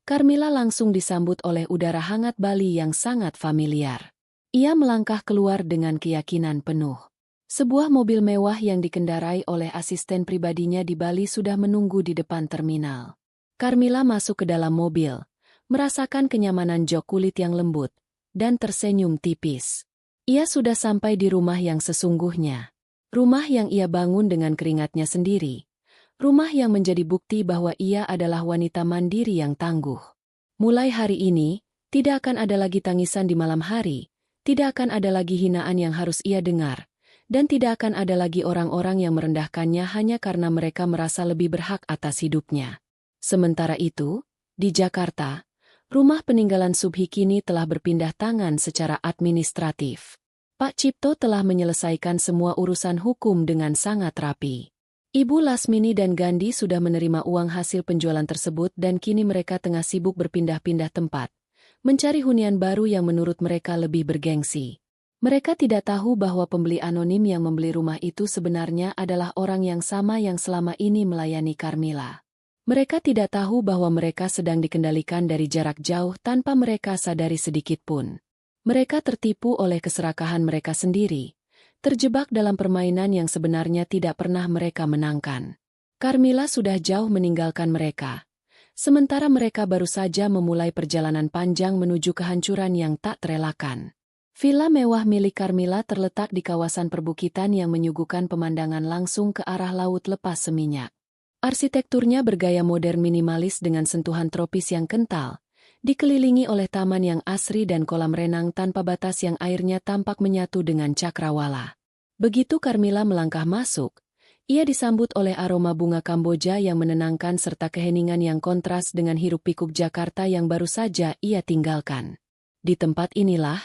Carmilla langsung disambut oleh udara hangat Bali yang sangat familiar. Ia melangkah keluar dengan keyakinan penuh. Sebuah mobil mewah yang dikendarai oleh asisten pribadinya di Bali sudah menunggu di depan terminal. Carmilla masuk ke dalam mobil, merasakan kenyamanan jok kulit yang lembut, dan tersenyum tipis. Ia sudah sampai di rumah yang sesungguhnya. Rumah yang ia bangun dengan keringatnya sendiri. Rumah yang menjadi bukti bahwa ia adalah wanita mandiri yang tangguh. Mulai hari ini, tidak akan ada lagi tangisan di malam hari, tidak akan ada lagi hinaan yang harus ia dengar, dan tidak akan ada lagi orang-orang yang merendahkannya hanya karena mereka merasa lebih berhak atas hidupnya. Sementara itu, di Jakarta, rumah peninggalan Subhi kini telah berpindah tangan secara administratif. Pak Cipto telah menyelesaikan semua urusan hukum dengan sangat rapi. Ibu Lasmini dan Gandhi sudah menerima uang hasil penjualan tersebut dan kini mereka tengah sibuk berpindah-pindah tempat, mencari hunian baru yang menurut mereka lebih bergengsi. Mereka tidak tahu bahwa pembeli anonim yang membeli rumah itu sebenarnya adalah orang yang sama yang selama ini melayani Carmilla. Mereka tidak tahu bahwa mereka sedang dikendalikan dari jarak jauh tanpa mereka sadari sedikit pun. Mereka tertipu oleh keserakahan mereka sendiri, terjebak dalam permainan yang sebenarnya tidak pernah mereka menangkan. Carmilla sudah jauh meninggalkan mereka, sementara mereka baru saja memulai perjalanan panjang menuju kehancuran yang tak terelakkan. Villa mewah milik Carmilla terletak di kawasan perbukitan yang menyuguhkan pemandangan langsung ke arah laut lepas seminyak. Arsitekturnya bergaya modern minimalis dengan sentuhan tropis yang kental, dikelilingi oleh taman yang asri dan kolam renang tanpa batas yang airnya tampak menyatu dengan cakrawala. Begitu Carmilla melangkah masuk, ia disambut oleh aroma bunga Kamboja yang menenangkan serta keheningan yang kontras dengan hiruk-pikuk Jakarta yang baru saja ia tinggalkan. Di tempat inilah,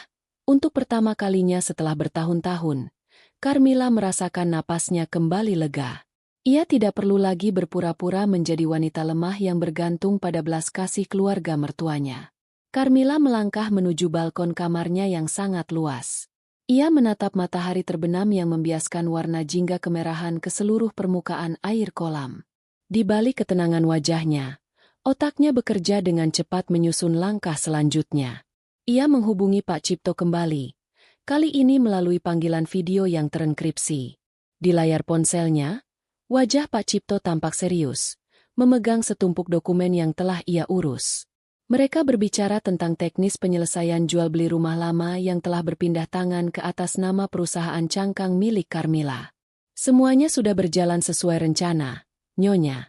untuk pertama kalinya setelah bertahun-tahun, Carmilla merasakan napasnya kembali lega. Ia tidak perlu lagi berpura-pura menjadi wanita lemah yang bergantung pada belas kasih keluarga mertuanya. Carmilla melangkah menuju balkon kamarnya yang sangat luas. Ia menatap matahari terbenam yang membiaskan warna jingga kemerahan ke seluruh permukaan air kolam. Di balik ketenangan wajahnya, otaknya bekerja dengan cepat menyusun langkah selanjutnya. Ia menghubungi Pak Cipto kembali, kali ini melalui panggilan video yang terenkripsi. Di layar ponselnya, wajah Pak Cipto tampak serius, memegang setumpuk dokumen yang telah ia urus. Mereka berbicara tentang teknis penyelesaian jual-beli rumah lama yang telah berpindah tangan ke atas nama perusahaan cangkang milik Carmilla. Semuanya sudah berjalan sesuai rencana, Nyonya,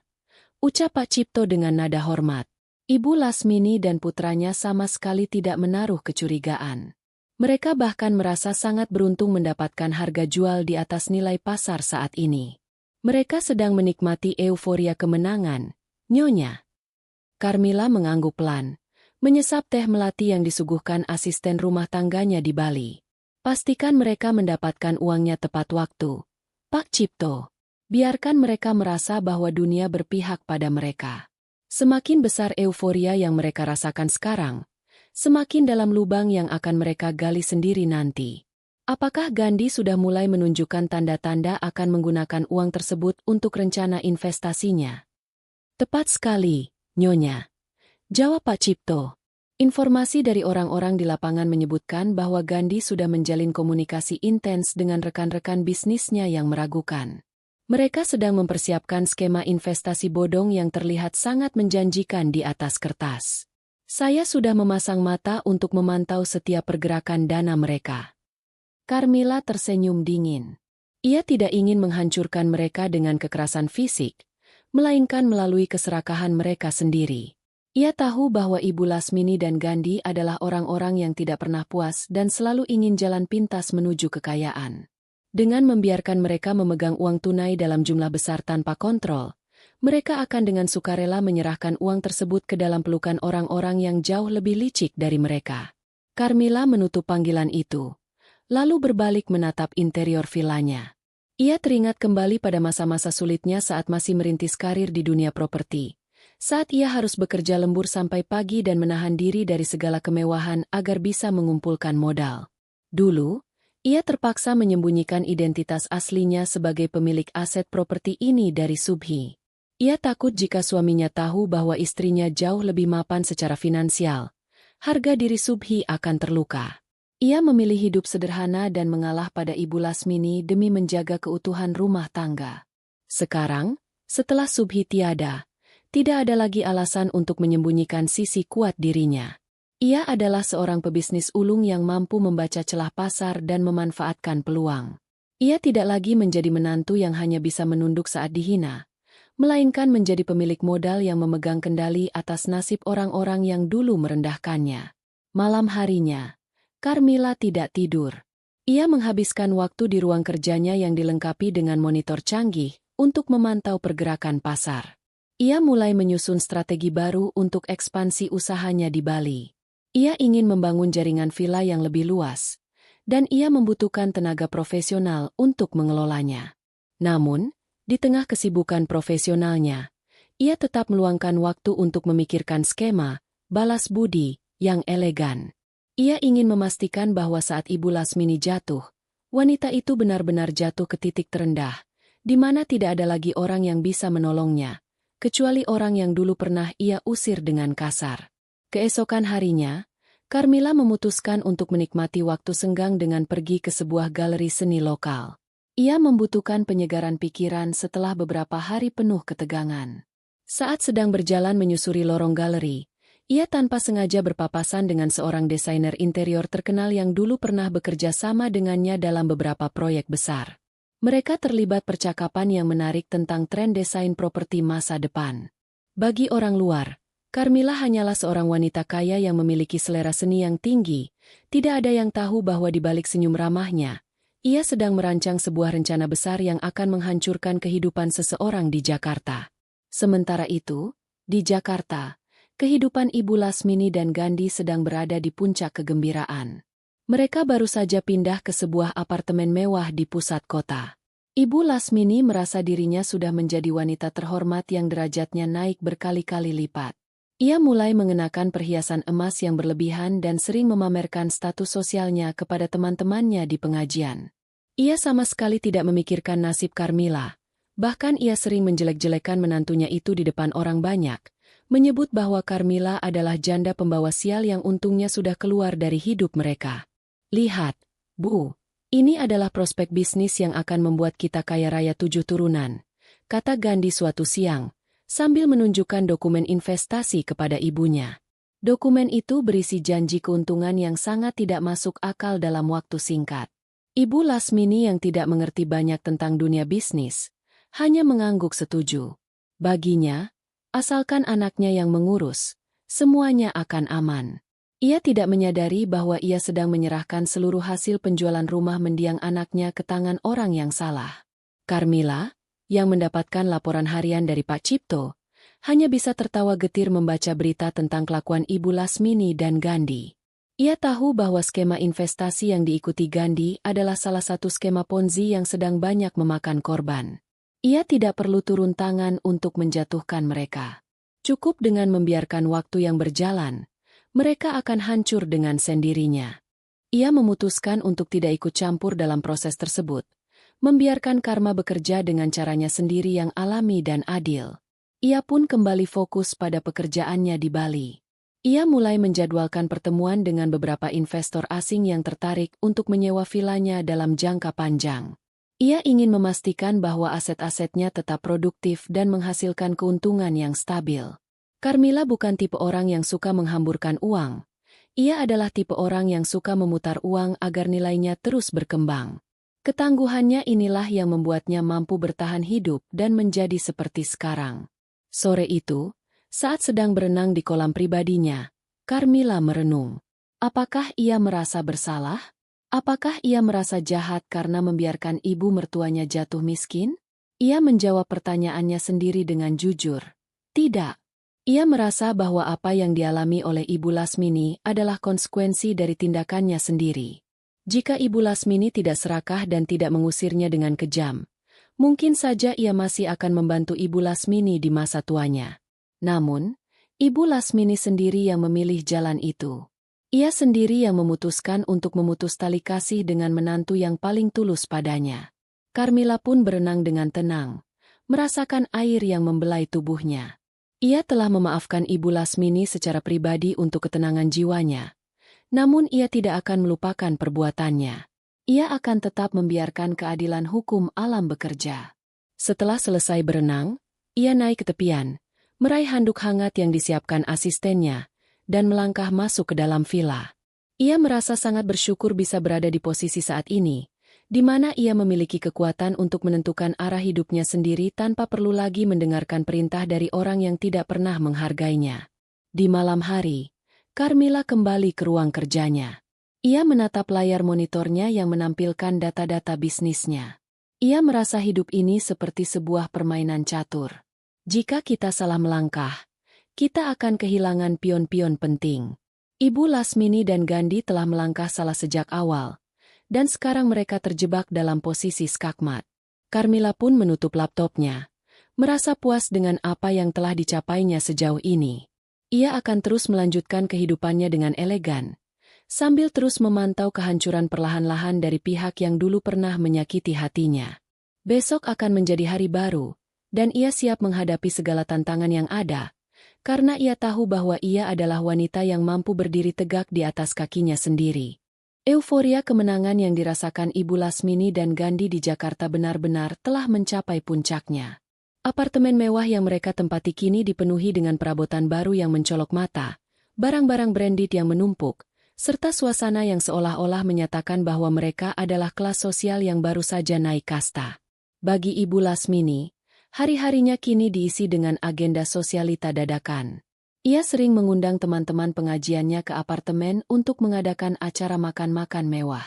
ucap Pak Cipto dengan nada hormat. Ibu Lasmini dan putranya sama sekali tidak menaruh kecurigaan. Mereka bahkan merasa sangat beruntung mendapatkan harga jual di atas nilai pasar saat ini. Mereka sedang menikmati euforia kemenangan, Nyonya. Carmilla mengangguk pelan, menyesap teh melati yang disuguhkan asisten rumah tangganya di Bali. Pastikan mereka mendapatkan uangnya tepat waktu. Pak Cipto, biarkan mereka merasa bahwa dunia berpihak pada mereka. Semakin besar euforia yang mereka rasakan sekarang, semakin dalam lubang yang akan mereka gali sendiri nanti. Apakah Gandhi sudah mulai menunjukkan tanda-tanda akan menggunakan uang tersebut untuk rencana investasinya? Tepat sekali, Nyonya, jawab Pak Cipto. Informasi dari orang-orang di lapangan menyebutkan bahwa Gandhi sudah menjalin komunikasi intens dengan rekan-rekan bisnisnya yang meragukan. Mereka sedang mempersiapkan skema investasi bodong yang terlihat sangat menjanjikan di atas kertas. Saya sudah memasang mata untuk memantau setiap pergerakan dana mereka. Carmilla tersenyum dingin. Ia tidak ingin menghancurkan mereka dengan kekerasan fisik, melainkan melalui keserakahan mereka sendiri. Ia tahu bahwa Ibu Lasmini dan Gandhi adalah orang-orang yang tidak pernah puas dan selalu ingin jalan pintas menuju kekayaan. Dengan membiarkan mereka memegang uang tunai dalam jumlah besar tanpa kontrol, mereka akan dengan sukarela menyerahkan uang tersebut ke dalam pelukan orang-orang yang jauh lebih licik dari mereka. Carmila menutup panggilan itu, lalu berbalik menatap interior vilanya. Ia teringat kembali pada masa-masa sulitnya saat masih merintis karir di dunia properti. Saat ia harus bekerja lembur sampai pagi dan menahan diri dari segala kemewahan agar bisa mengumpulkan modal. Dulu, ia terpaksa menyembunyikan identitas aslinya sebagai pemilik aset properti ini dari Subhi. Ia takut jika suaminya tahu bahwa istrinya jauh lebih mapan secara finansial, harga diri Subhi akan terluka. Ia memilih hidup sederhana dan mengalah pada Ibu Lasmini demi menjaga keutuhan rumah tangga. Sekarang, setelah Subhi tiada, tidak ada lagi alasan untuk menyembunyikan sisi kuat dirinya. Ia adalah seorang pebisnis ulung yang mampu membaca celah pasar dan memanfaatkan peluang. Ia tidak lagi menjadi menantu yang hanya bisa menunduk saat dihina, melainkan menjadi pemilik modal yang memegang kendali atas nasib orang-orang yang dulu merendahkannya. Malam harinya, Carmila tidak tidur. Ia menghabiskan waktu di ruang kerjanya yang dilengkapi dengan monitor canggih untuk memantau pergerakan pasar. Ia mulai menyusun strategi baru untuk ekspansi usahanya di Bali. Ia ingin membangun jaringan villa yang lebih luas, dan ia membutuhkan tenaga profesional untuk mengelolanya. Namun, di tengah kesibukan profesionalnya, ia tetap meluangkan waktu untuk memikirkan skema balas budi yang elegan. Ia ingin memastikan bahwa saat Ibu Lasmini jatuh, wanita itu benar-benar jatuh ke titik terendah, di mana tidak ada lagi orang yang bisa menolongnya, kecuali orang yang dulu pernah ia usir dengan kasar. Keesokan harinya, Carmila memutuskan untuk menikmati waktu senggang dengan pergi ke sebuah galeri seni lokal. Ia membutuhkan penyegaran pikiran setelah beberapa hari penuh ketegangan. Saat sedang berjalan menyusuri lorong galeri, ia tanpa sengaja berpapasan dengan seorang desainer interior terkenal yang dulu pernah bekerja sama dengannya dalam beberapa proyek besar. Mereka terlibat percakapan yang menarik tentang tren desain properti masa depan. Bagi orang luar, Carmila hanyalah seorang wanita kaya yang memiliki selera seni yang tinggi. Tidak ada yang tahu bahwa di balik senyum ramahnya, ia sedang merancang sebuah rencana besar yang akan menghancurkan kehidupan seseorang di Jakarta. Sementara itu, di Jakarta, kehidupan Ibu Lasmini dan Gandhi sedang berada di puncak kegembiraan. Mereka baru saja pindah ke sebuah apartemen mewah di pusat kota. Ibu Lasmini merasa dirinya sudah menjadi wanita terhormat yang derajatnya naik berkali-kali lipat. Ia mulai mengenakan perhiasan emas yang berlebihan dan sering memamerkan status sosialnya kepada teman-temannya di pengajian. Ia sama sekali tidak memikirkan nasib Carmila. Bahkan ia sering menjelek-jelekan menantunya itu di depan orang banyak, menyebut bahwa Carmila adalah janda pembawa sial yang untungnya sudah keluar dari hidup mereka. Lihat, Bu, ini adalah prospek bisnis yang akan membuat kita kaya raya 7 turunan, kata Gandhi suatu siang, sambil menunjukkan dokumen investasi kepada ibunya. Dokumen itu berisi janji keuntungan yang sangat tidak masuk akal dalam waktu singkat. Ibu Lasmini yang tidak mengerti banyak tentang dunia bisnis, hanya mengangguk setuju. Baginya, asalkan anaknya yang mengurus, semuanya akan aman. Ia tidak menyadari bahwa ia sedang menyerahkan seluruh hasil penjualan rumah mendiang anaknya ke tangan orang yang salah. Carmila, yang mendapatkan laporan harian dari Pak Cipto, hanya bisa tertawa getir membaca berita tentang kelakuan Ibu Lasmini dan Gandhi. Ia tahu bahwa skema investasi yang diikuti Gandhi adalah salah satu skema Ponzi yang sedang banyak memakan korban. Ia tidak perlu turun tangan untuk menjatuhkan mereka. Cukup dengan membiarkan waktu yang berjalan, mereka akan hancur dengan sendirinya. Ia memutuskan untuk tidak ikut campur dalam proses tersebut, membiarkan karma bekerja dengan caranya sendiri yang alami dan adil. Ia pun kembali fokus pada pekerjaannya di Bali. Ia mulai menjadwalkan pertemuan dengan beberapa investor asing yang tertarik untuk menyewa vilanya dalam jangka panjang. Ia ingin memastikan bahwa aset-asetnya tetap produktif dan menghasilkan keuntungan yang stabil. Carmila bukan tipe orang yang suka menghamburkan uang. Ia adalah tipe orang yang suka memutar uang agar nilainya terus berkembang. Ketangguhannya inilah yang membuatnya mampu bertahan hidup dan menjadi seperti sekarang. Sore itu, Saat sedang berenang di kolam pribadinya, Carmilla merenung. Apakah ia merasa bersalah? Apakah ia merasa jahat karena membiarkan ibu mertuanya jatuh miskin? Ia menjawab pertanyaannya sendiri dengan jujur. Tidak. Ia merasa bahwa apa yang dialami oleh Ibu Lasmini adalah konsekuensi dari tindakannya sendiri. Jika Ibu Lasmini tidak serakah dan tidak mengusirnya dengan kejam, mungkin saja ia masih akan membantu Ibu Lasmini di masa tuanya. Namun, Ibu Lasmini sendiri yang memilih jalan itu. Ia sendiri yang memutuskan untuk memutus tali kasih dengan menantu yang paling tulus padanya. Carmilla pun berenang dengan tenang, merasakan air yang membelai tubuhnya. Ia telah memaafkan Ibu Lasmini secara pribadi untuk ketenangan jiwanya. Namun ia tidak akan melupakan perbuatannya. Ia akan tetap membiarkan keadilan hukum alam bekerja. Setelah selesai berenang, ia naik ke tepian, meraih handuk hangat yang disiapkan asistennya, dan melangkah masuk ke dalam villa. Ia merasa sangat bersyukur bisa berada di posisi saat ini, di mana ia memiliki kekuatan untuk menentukan arah hidupnya sendiri tanpa perlu lagi mendengarkan perintah dari orang yang tidak pernah menghargainya. Di malam hari, Carmilla kembali ke ruang kerjanya. Ia menatap layar monitornya yang menampilkan data-data bisnisnya. Ia merasa hidup ini seperti sebuah permainan catur. Jika kita salah melangkah, kita akan kehilangan pion-pion penting. Ibu Lasmini dan Gandhi telah melangkah salah sejak awal, dan sekarang mereka terjebak dalam posisi skakmat. Carmilla pun menutup laptopnya, merasa puas dengan apa yang telah dicapainya sejauh ini. Ia akan terus melanjutkan kehidupannya dengan elegan, sambil terus memantau kehancuran perlahan-lahan dari pihak yang dulu pernah menyakiti hatinya. Besok akan menjadi hari baru, dan ia siap menghadapi segala tantangan yang ada, karena ia tahu bahwa ia adalah wanita yang mampu berdiri tegak di atas kakinya sendiri. Euforia kemenangan yang dirasakan Ibu Lasmini dan Gandhi di Jakarta benar-benar telah mencapai puncaknya. Apartemen mewah yang mereka tempati kini dipenuhi dengan perabotan baru yang mencolok mata, barang-barang branded yang menumpuk, serta suasana yang seolah-olah menyatakan bahwa mereka adalah kelas sosial yang baru saja naik kasta. Bagi Ibu Lasmini, hari-harinya kini diisi dengan agenda sosialita dadakan. Ia sering mengundang teman-teman pengajiannya ke apartemen untuk mengadakan acara makan-makan mewah.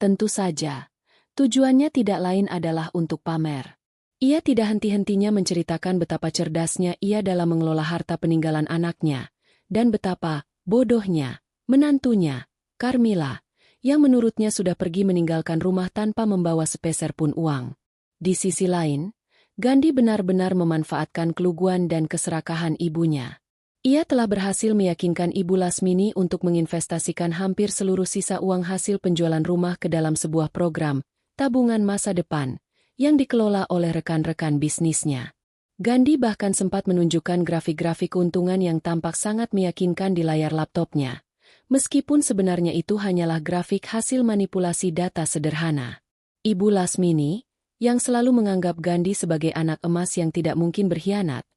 Tentu saja, tujuannya tidak lain adalah untuk pamer. Ia tidak henti-hentinya menceritakan betapa cerdasnya ia dalam mengelola harta peninggalan anaknya, dan betapa bodohnya menantunya, Carmilla, yang menurutnya sudah pergi meninggalkan rumah tanpa membawa sepeser pun uang. Di sisi lain, Gandhi benar-benar memanfaatkan keluguan dan keserakahan ibunya. Ia telah berhasil meyakinkan Ibu Lasmini untuk menginvestasikan hampir seluruh sisa uang hasil penjualan rumah ke dalam sebuah program tabungan masa depan yang dikelola oleh rekan-rekan bisnisnya. Gandhi bahkan sempat menunjukkan grafik-grafik keuntungan yang tampak sangat meyakinkan di layar laptopnya, meskipun sebenarnya itu hanyalah grafik hasil manipulasi data sederhana. Ibu Lasmini, yang selalu menganggap Gandhi sebagai anak emas yang tidak mungkin berkhianat,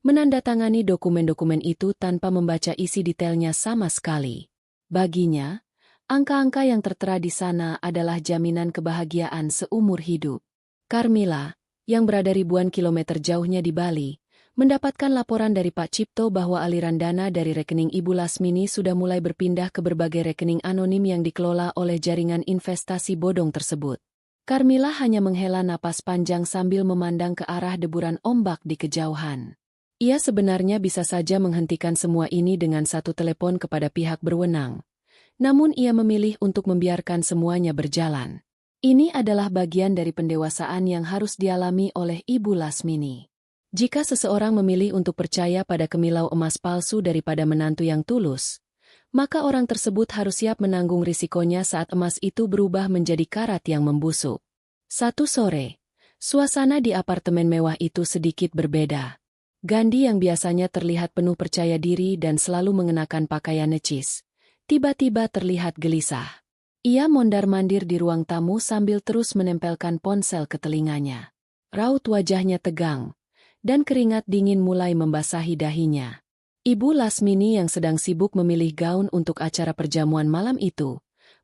menandatangani dokumen-dokumen itu tanpa membaca isi detailnya sama sekali. Baginya, angka-angka yang tertera di sana adalah jaminan kebahagiaan seumur hidup. Carmilla, yang berada ribuan kilometer jauhnya di Bali, mendapatkan laporan dari Pak Cipto bahwa aliran dana dari rekening Ibu Lasmini sudah mulai berpindah ke berbagai rekening anonim yang dikelola oleh jaringan investasi bodong tersebut. Carmilla hanya menghela napas panjang sambil memandang ke arah deburan ombak di kejauhan. Ia sebenarnya bisa saja menghentikan semua ini dengan satu telepon kepada pihak berwenang. Namun ia memilih untuk membiarkan semuanya berjalan. Ini adalah bagian dari pendewasaan yang harus dialami oleh Ibu Lasmini. Jika seseorang memilih untuk percaya pada kemilau emas palsu daripada menantu yang tulus, maka orang tersebut harus siap menanggung risikonya saat emas itu berubah menjadi karat yang membusuk. Satu sore, suasana di apartemen mewah itu sedikit berbeda. Gandhi yang biasanya terlihat penuh percaya diri dan selalu mengenakan pakaian necis, tiba-tiba terlihat gelisah. Ia mondar-mandir di ruang tamu sambil terus menempelkan ponsel ke telinganya. Raut wajahnya tegang, dan keringat dingin mulai membasahi dahinya. Ibu Lasmini yang sedang sibuk memilih gaun untuk acara perjamuan malam itu,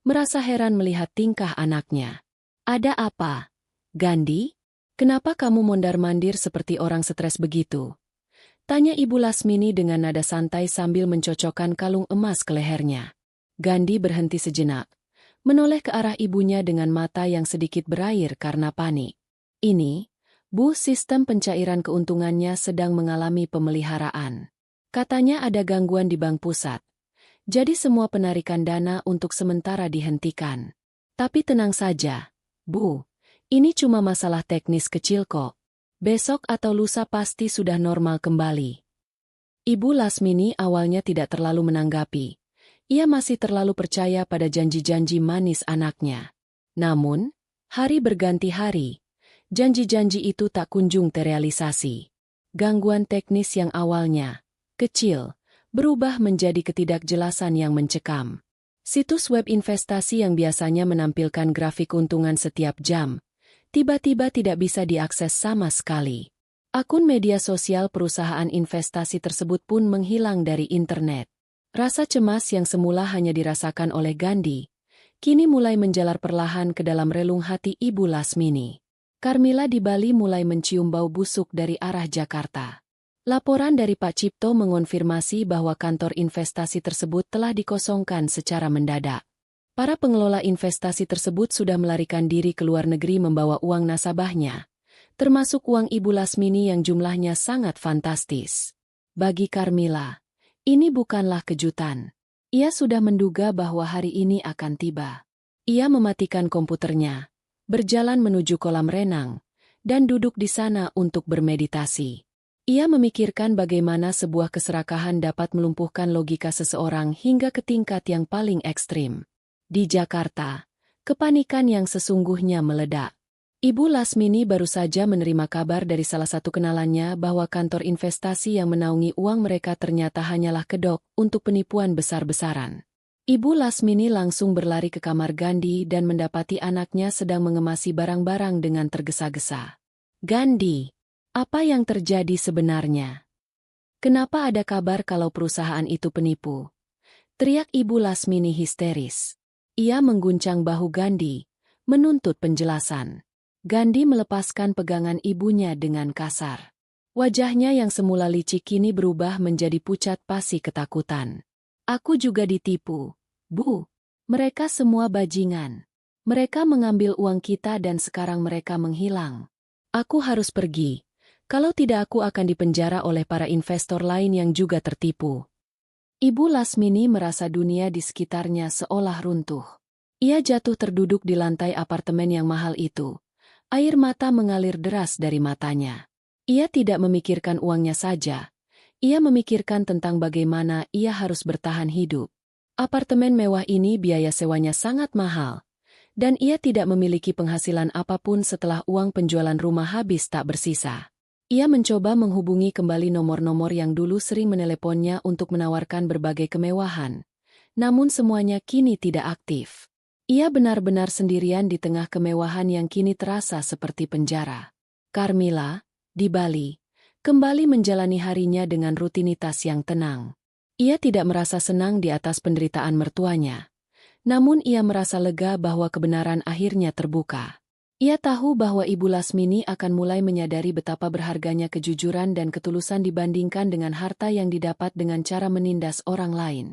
merasa heran melihat tingkah anaknya. Ada apa, Gandhi? Kenapa kamu mondar-mandir seperti orang stres begitu? Tanya Ibu Lasmini dengan nada santai sambil mencocokkan kalung emas ke lehernya. Gandhi berhenti sejenak, menoleh ke arah ibunya dengan mata yang sedikit berair karena panik. Ini, Bu, sistem pencairan keuntungannya sedang mengalami pemeliharaan. Katanya ada gangguan di bank pusat. Jadi semua penarikan dana untuk sementara dihentikan. Tapi tenang saja, Bu. Ini cuma masalah teknis kecil kok. Besok atau lusa pasti sudah normal kembali. Ibu Lasmini awalnya tidak terlalu menanggapi. Ia masih terlalu percaya pada janji-janji manis anaknya. Namun, hari berganti hari. Janji-janji itu tak kunjung terrealisasi. Gangguan teknis yang awalnya kecil, berubah menjadi ketidakjelasan yang mencekam. Situs web investasi yang biasanya menampilkan grafik keuntungan setiap jam, tiba-tiba tidak bisa diakses sama sekali. Akun media sosial perusahaan investasi tersebut pun menghilang dari internet. Rasa cemas yang semula hanya dirasakan oleh Gandhi, kini mulai menjalar perlahan ke dalam relung hati Ibu Lasmini. Carmila di Bali mulai mencium bau busuk dari arah Jakarta. Laporan dari Pak Cipto mengonfirmasi bahwa kantor investasi tersebut telah dikosongkan secara mendadak. Para pengelola investasi tersebut sudah melarikan diri ke luar negeri membawa uang nasabahnya, termasuk uang Ibu Lasmini yang jumlahnya sangat fantastis. Bagi Carmila, ini bukanlah kejutan. Ia sudah menduga bahwa hari ini akan tiba. Ia mematikan komputernya, berjalan menuju kolam renang, dan duduk di sana untuk bermeditasi. Ia memikirkan bagaimana sebuah keserakahan dapat melumpuhkan logika seseorang hingga ke tingkat yang paling ekstrim. Di Jakarta, kepanikan yang sesungguhnya meledak. Ibu Lasmini baru saja menerima kabar dari salah satu kenalannya bahwa kantor investasi yang menaungi uang mereka ternyata hanyalah kedok untuk penipuan besar-besaran. Ibu Lasmini langsung berlari ke kamar Gandhi dan mendapati anaknya sedang mengemasi barang-barang dengan tergesa-gesa. "Gandhi, apa yang terjadi sebenarnya? Kenapa ada kabar kalau perusahaan itu penipu?" teriak Ibu Lasmini histeris. Ia mengguncang bahu Gandhi, menuntut penjelasan. Gandhi melepaskan pegangan ibunya dengan kasar. Wajahnya yang semula licik kini berubah menjadi pucat pasi ketakutan. "Aku juga ditipu, Bu. Mereka semua bajingan. Mereka mengambil uang kita dan sekarang mereka menghilang. Aku harus pergi. Kalau tidak aku akan dipenjara oleh para investor lain yang juga tertipu." Ibu Lasmini merasa dunia di sekitarnya seolah runtuh. Ia jatuh terduduk di lantai apartemen yang mahal itu. Air mata mengalir deras dari matanya. Ia tidak memikirkan uangnya saja. Ia memikirkan tentang bagaimana ia harus bertahan hidup. Apartemen mewah ini biaya sewanya sangat mahal. Dan ia tidak memiliki penghasilan apapun setelah uang penjualan rumah habis tak bersisa. Ia mencoba menghubungi kembali nomor-nomor yang dulu sering meneleponnya untuk menawarkan berbagai kemewahan. Namun semuanya kini tidak aktif. Ia benar-benar sendirian di tengah kemewahan yang kini terasa seperti penjara. Carmila, di Bali, kembali menjalani harinya dengan rutinitas yang tenang. Ia tidak merasa senang di atas penderitaan mertuanya. Namun ia merasa lega bahwa kebenaran akhirnya terbuka. Ia tahu bahwa Ibu Lasmini akan mulai menyadari betapa berharganya kejujuran dan ketulusan dibandingkan dengan harta yang didapat dengan cara menindas orang lain.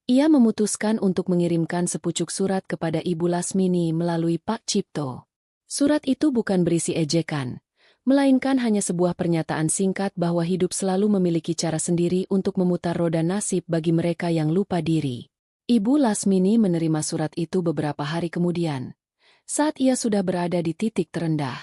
Ia memutuskan untuk mengirimkan sepucuk surat kepada Ibu Lasmini melalui Pak Cipto. Surat itu bukan berisi ejekan, melainkan hanya sebuah pernyataan singkat bahwa hidup selalu memiliki cara sendiri untuk memutar roda nasib bagi mereka yang lupa diri. Ibu Lasmini menerima surat itu beberapa hari kemudian, saat ia sudah berada di titik terendah.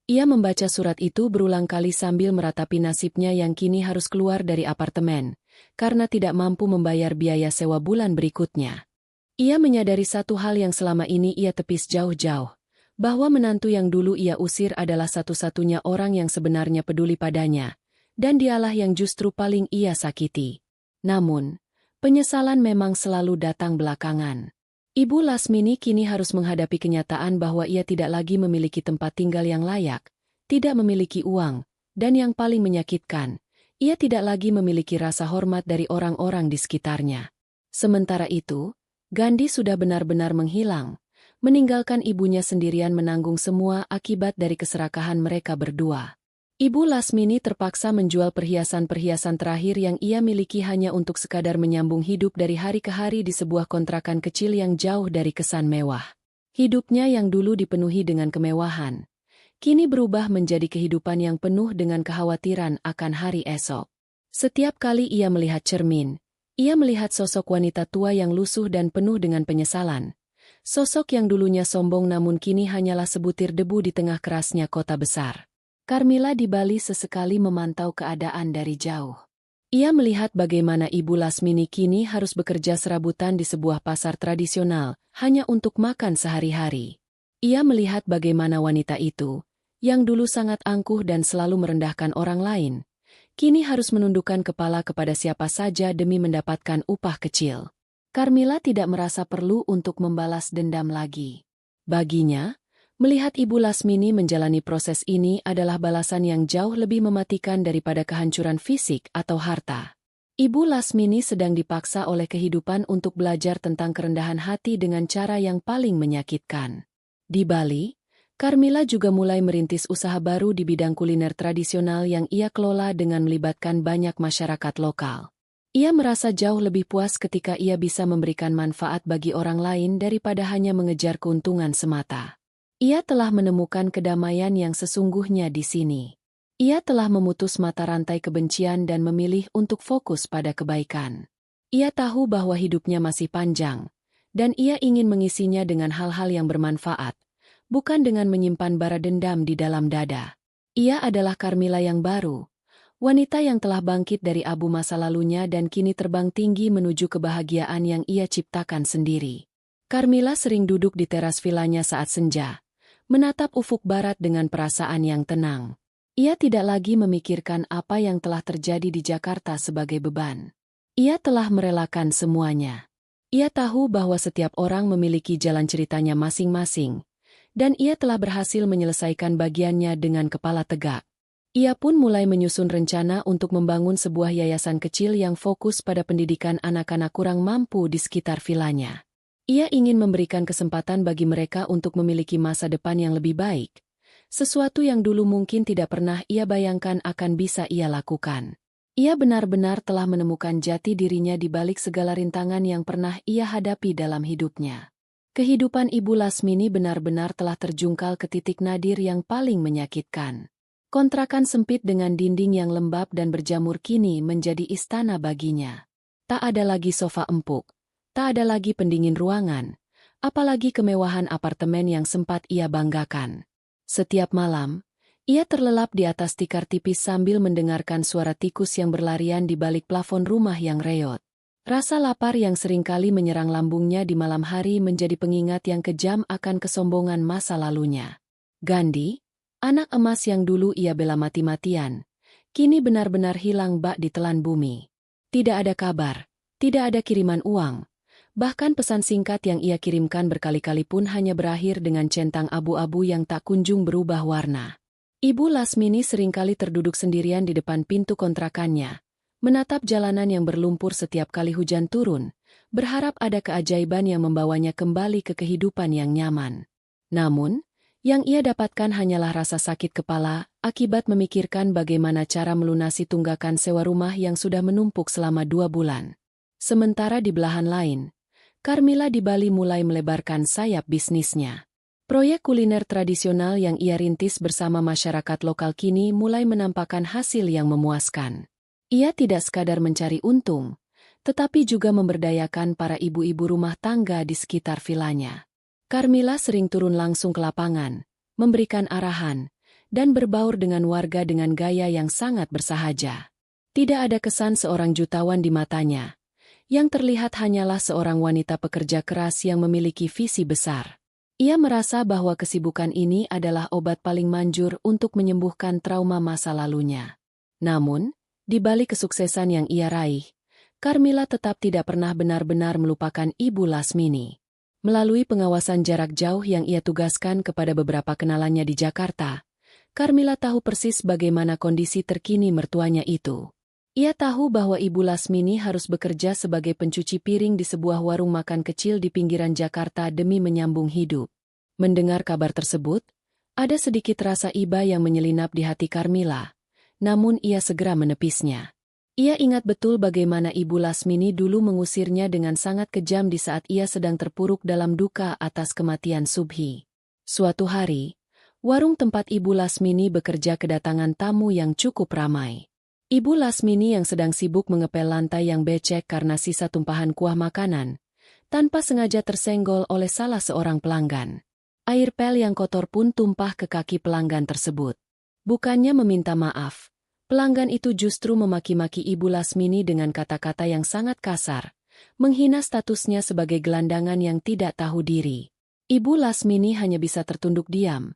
Ia membaca surat itu berulang kali sambil meratapi nasibnya yang kini harus keluar dari apartemen, karena tidak mampu membayar biaya sewa bulan berikutnya. Ia menyadari satu hal yang selama ini ia tepis jauh-jauh, bahwa menantu yang dulu ia usir adalah satu-satunya orang yang sebenarnya peduli padanya, dan dialah yang justru paling ia sakiti. Namun, penyesalan memang selalu datang belakangan. Ibu Lasmini kini harus menghadapi kenyataan bahwa ia tidak lagi memiliki tempat tinggal yang layak, tidak memiliki uang, dan yang paling menyakitkan, ia tidak lagi memiliki rasa hormat dari orang-orang di sekitarnya. Sementara itu, Gandhi sudah benar-benar menghilang, meninggalkan ibunya sendirian menanggung semua akibat dari keserakahan mereka berdua. Ibu Lasmini terpaksa menjual perhiasan-perhiasan terakhir yang ia miliki hanya untuk sekadar menyambung hidup dari hari ke hari di sebuah kontrakan kecil yang jauh dari kesan mewah. Hidupnya yang dulu dipenuhi dengan kemewahan, kini berubah menjadi kehidupan yang penuh dengan kekhawatiran akan hari esok. Setiap kali ia melihat cermin, ia melihat sosok wanita tua yang lusuh dan penuh dengan penyesalan. Sosok yang dulunya sombong namun kini hanyalah sebutir debu di tengah kerasnya kota besar. Carmilla di Bali sesekali memantau keadaan dari jauh. Ia melihat bagaimana Ibu Lasmini kini harus bekerja serabutan di sebuah pasar tradisional, hanya untuk makan sehari-hari. Ia melihat bagaimana wanita itu, yang dulu sangat angkuh dan selalu merendahkan orang lain, kini harus menundukkan kepala kepada siapa saja demi mendapatkan upah kecil. Carmilla tidak merasa perlu untuk membalas dendam lagi. Baginya, melihat Ibu Lasmini menjalani proses ini adalah balasan yang jauh lebih mematikan daripada kehancuran fisik atau harta. Ibu Lasmini sedang dipaksa oleh kehidupan untuk belajar tentang kerendahan hati dengan cara yang paling menyakitkan. Di Bali, Carmilla juga mulai merintis usaha baru di bidang kuliner tradisional yang ia kelola dengan melibatkan banyak masyarakat lokal. Ia merasa jauh lebih puas ketika ia bisa memberikan manfaat bagi orang lain daripada hanya mengejar keuntungan semata. Ia telah menemukan kedamaian yang sesungguhnya di sini. Ia telah memutus mata rantai kebencian dan memilih untuk fokus pada kebaikan. Ia tahu bahwa hidupnya masih panjang, dan ia ingin mengisinya dengan hal-hal yang bermanfaat, bukan dengan menyimpan bara dendam di dalam dada. Ia adalah Carmilla yang baru, wanita yang telah bangkit dari abu masa lalunya dan kini terbang tinggi menuju kebahagiaan yang ia ciptakan sendiri. Carmilla sering duduk di teras vilanya saat senja, menatap ufuk barat dengan perasaan yang tenang. Ia tidak lagi memikirkan apa yang telah terjadi di Jakarta sebagai beban. Ia telah merelakan semuanya. Ia tahu bahwa setiap orang memiliki jalan ceritanya masing-masing, dan ia telah berhasil menyelesaikan bagiannya dengan kepala tegak. Ia pun mulai menyusun rencana untuk membangun sebuah yayasan kecil yang fokus pada pendidikan anak-anak kurang mampu di sekitar vilanya. Ia ingin memberikan kesempatan bagi mereka untuk memiliki masa depan yang lebih baik, sesuatu yang dulu mungkin tidak pernah ia bayangkan akan bisa ia lakukan. Ia benar-benar telah menemukan jati dirinya di balik segala rintangan yang pernah ia hadapi dalam hidupnya. Kehidupan Ibu Lasmini benar-benar telah terjungkal ke titik nadir yang paling menyakitkan. Kontrakan sempit dengan dinding yang lembab dan berjamur kini menjadi istana baginya. Tak ada lagi sofa empuk. Tak ada lagi pendingin ruangan, apalagi kemewahan apartemen yang sempat ia banggakan. Setiap malam, ia terlelap di atas tikar tipis sambil mendengarkan suara tikus yang berlarian di balik plafon rumah yang reot. Rasa lapar yang seringkali menyerang lambungnya di malam hari menjadi pengingat yang kejam akan kesombongan masa lalunya. Gandhi, anak emas yang dulu ia bela mati-matian, kini benar-benar hilang bak di telan bumi. Tidak ada kabar, tidak ada kiriman uang. Bahkan pesan singkat yang ia kirimkan berkali-kali pun hanya berakhir dengan centang abu-abu yang tak kunjung berubah warna. Ibu Lasmini seringkali terduduk sendirian di depan pintu kontrakannya, menatap jalanan yang berlumpur setiap kali hujan turun, berharap ada keajaiban yang membawanya kembali ke kehidupan yang nyaman. Namun, yang ia dapatkan hanyalah rasa sakit kepala akibat memikirkan bagaimana cara melunasi tunggakan sewa rumah yang sudah menumpuk selama 2 bulan. Sementara di belahan lain, Carmilla di Bali mulai melebarkan sayap bisnisnya. Proyek kuliner tradisional yang ia rintis bersama masyarakat lokal kini mulai menampakkan hasil yang memuaskan. Ia tidak sekadar mencari untung, tetapi juga memberdayakan para ibu-ibu rumah tangga di sekitar vilanya. Carmilla sering turun langsung ke lapangan, memberikan arahan, dan berbaur dengan warga dengan gaya yang sangat bersahaja. Tidak ada kesan seorang jutawan di matanya. Yang terlihat hanyalah seorang wanita pekerja keras yang memiliki visi besar. Ia merasa bahwa kesibukan ini adalah obat paling manjur untuk menyembuhkan trauma masa lalunya. Namun, di balik kesuksesan yang ia raih, Carmilla tetap tidak pernah benar-benar melupakan Ibu Lasmini. Melalui pengawasan jarak jauh yang ia tugaskan kepada beberapa kenalannya di Jakarta, Carmilla tahu persis bagaimana kondisi terkini mertuanya itu. Ia tahu bahwa Ibu Lasmini harus bekerja sebagai pencuci piring di sebuah warung makan kecil di pinggiran Jakarta demi menyambung hidup. Mendengar kabar tersebut, Ada sedikit rasa iba yang menyelinap di hati Carmila, namun ia segera menepisnya. Ia ingat betul bagaimana Ibu Lasmini dulu mengusirnya dengan sangat kejam di saat ia sedang terpuruk dalam duka atas kematian Subhi. Suatu hari, warung tempat Ibu Lasmini bekerja kedatangan tamu yang cukup ramai. Ibu Lasmini yang sedang sibuk mengepel lantai yang becek karena sisa tumpahan kuah makanan, tanpa sengaja tersenggol oleh salah seorang pelanggan. Air pel yang kotor pun tumpah ke kaki pelanggan tersebut. Bukannya meminta maaf, pelanggan itu justru memaki-maki Ibu Lasmini dengan kata-kata yang sangat kasar, menghina statusnya sebagai gelandangan yang tidak tahu diri. Ibu Lasmini hanya bisa tertunduk diam.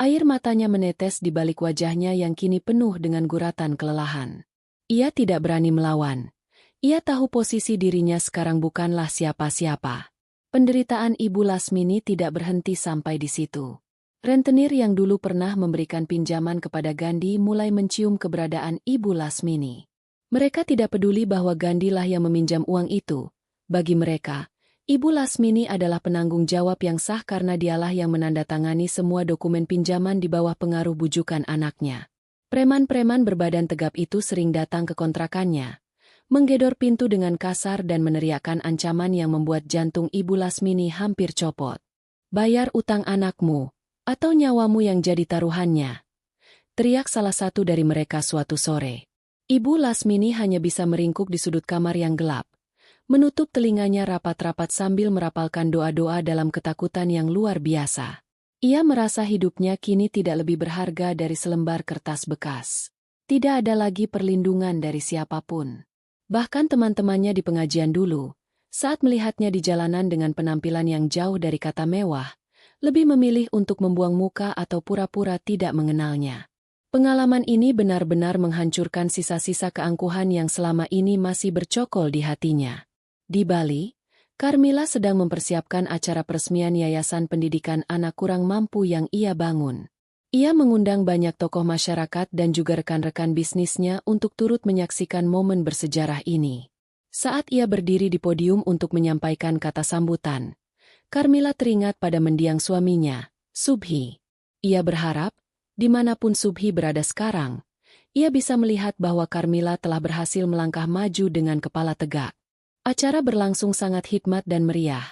Air matanya menetes di balik wajahnya yang kini penuh dengan guratan kelelahan. Ia tidak berani melawan. Ia tahu posisi dirinya sekarang bukanlah siapa-siapa. Penderitaan Ibu Lasmini tidak berhenti sampai di situ. Rentenir yang dulu pernah memberikan pinjaman kepada Gandhi mulai mencium keberadaan Ibu Lasmini. Mereka tidak peduli bahwa Gandhi lah yang meminjam uang itu. Bagi mereka, Ibu Lasmini adalah penanggung jawab yang sah karena dialah yang menandatangani semua dokumen pinjaman di bawah pengaruh bujukan anaknya. Preman-preman berbadan tegap itu sering datang ke kontrakannya, menggedor pintu dengan kasar dan meneriakkan ancaman yang membuat jantung Ibu Lasmini hampir copot. "Bayar utang anakmu, atau nyawamu yang jadi taruhannya," teriak salah satu dari mereka suatu sore. Ibu Lasmini hanya bisa meringkuk di sudut kamar yang gelap, menutup telinganya rapat-rapat sambil merapalkan doa-doa dalam ketakutan yang luar biasa. Ia merasa hidupnya kini tidak lebih berharga dari selembar kertas bekas. Tidak ada lagi perlindungan dari siapapun. Bahkan teman-temannya di pengajian dulu, saat melihatnya di jalanan dengan penampilan yang jauh dari kata mewah, lebih memilih untuk membuang muka atau pura-pura tidak mengenalnya. Pengalaman ini benar-benar menghancurkan sisa-sisa keangkuhan yang selama ini masih bercokol di hatinya. Di Bali, Carmila sedang mempersiapkan acara peresmian Yayasan Pendidikan Anak Kurang Mampu yang ia bangun. Ia mengundang banyak tokoh masyarakat dan juga rekan-rekan bisnisnya untuk turut menyaksikan momen bersejarah ini. Saat ia berdiri di podium untuk menyampaikan kata sambutan, Carmila teringat pada mendiang suaminya, Subhi. Ia berharap, dimanapun Subhi berada sekarang, ia bisa melihat bahwa Carmila telah berhasil melangkah maju dengan kepala tegak. Acara berlangsung sangat hikmat dan meriah,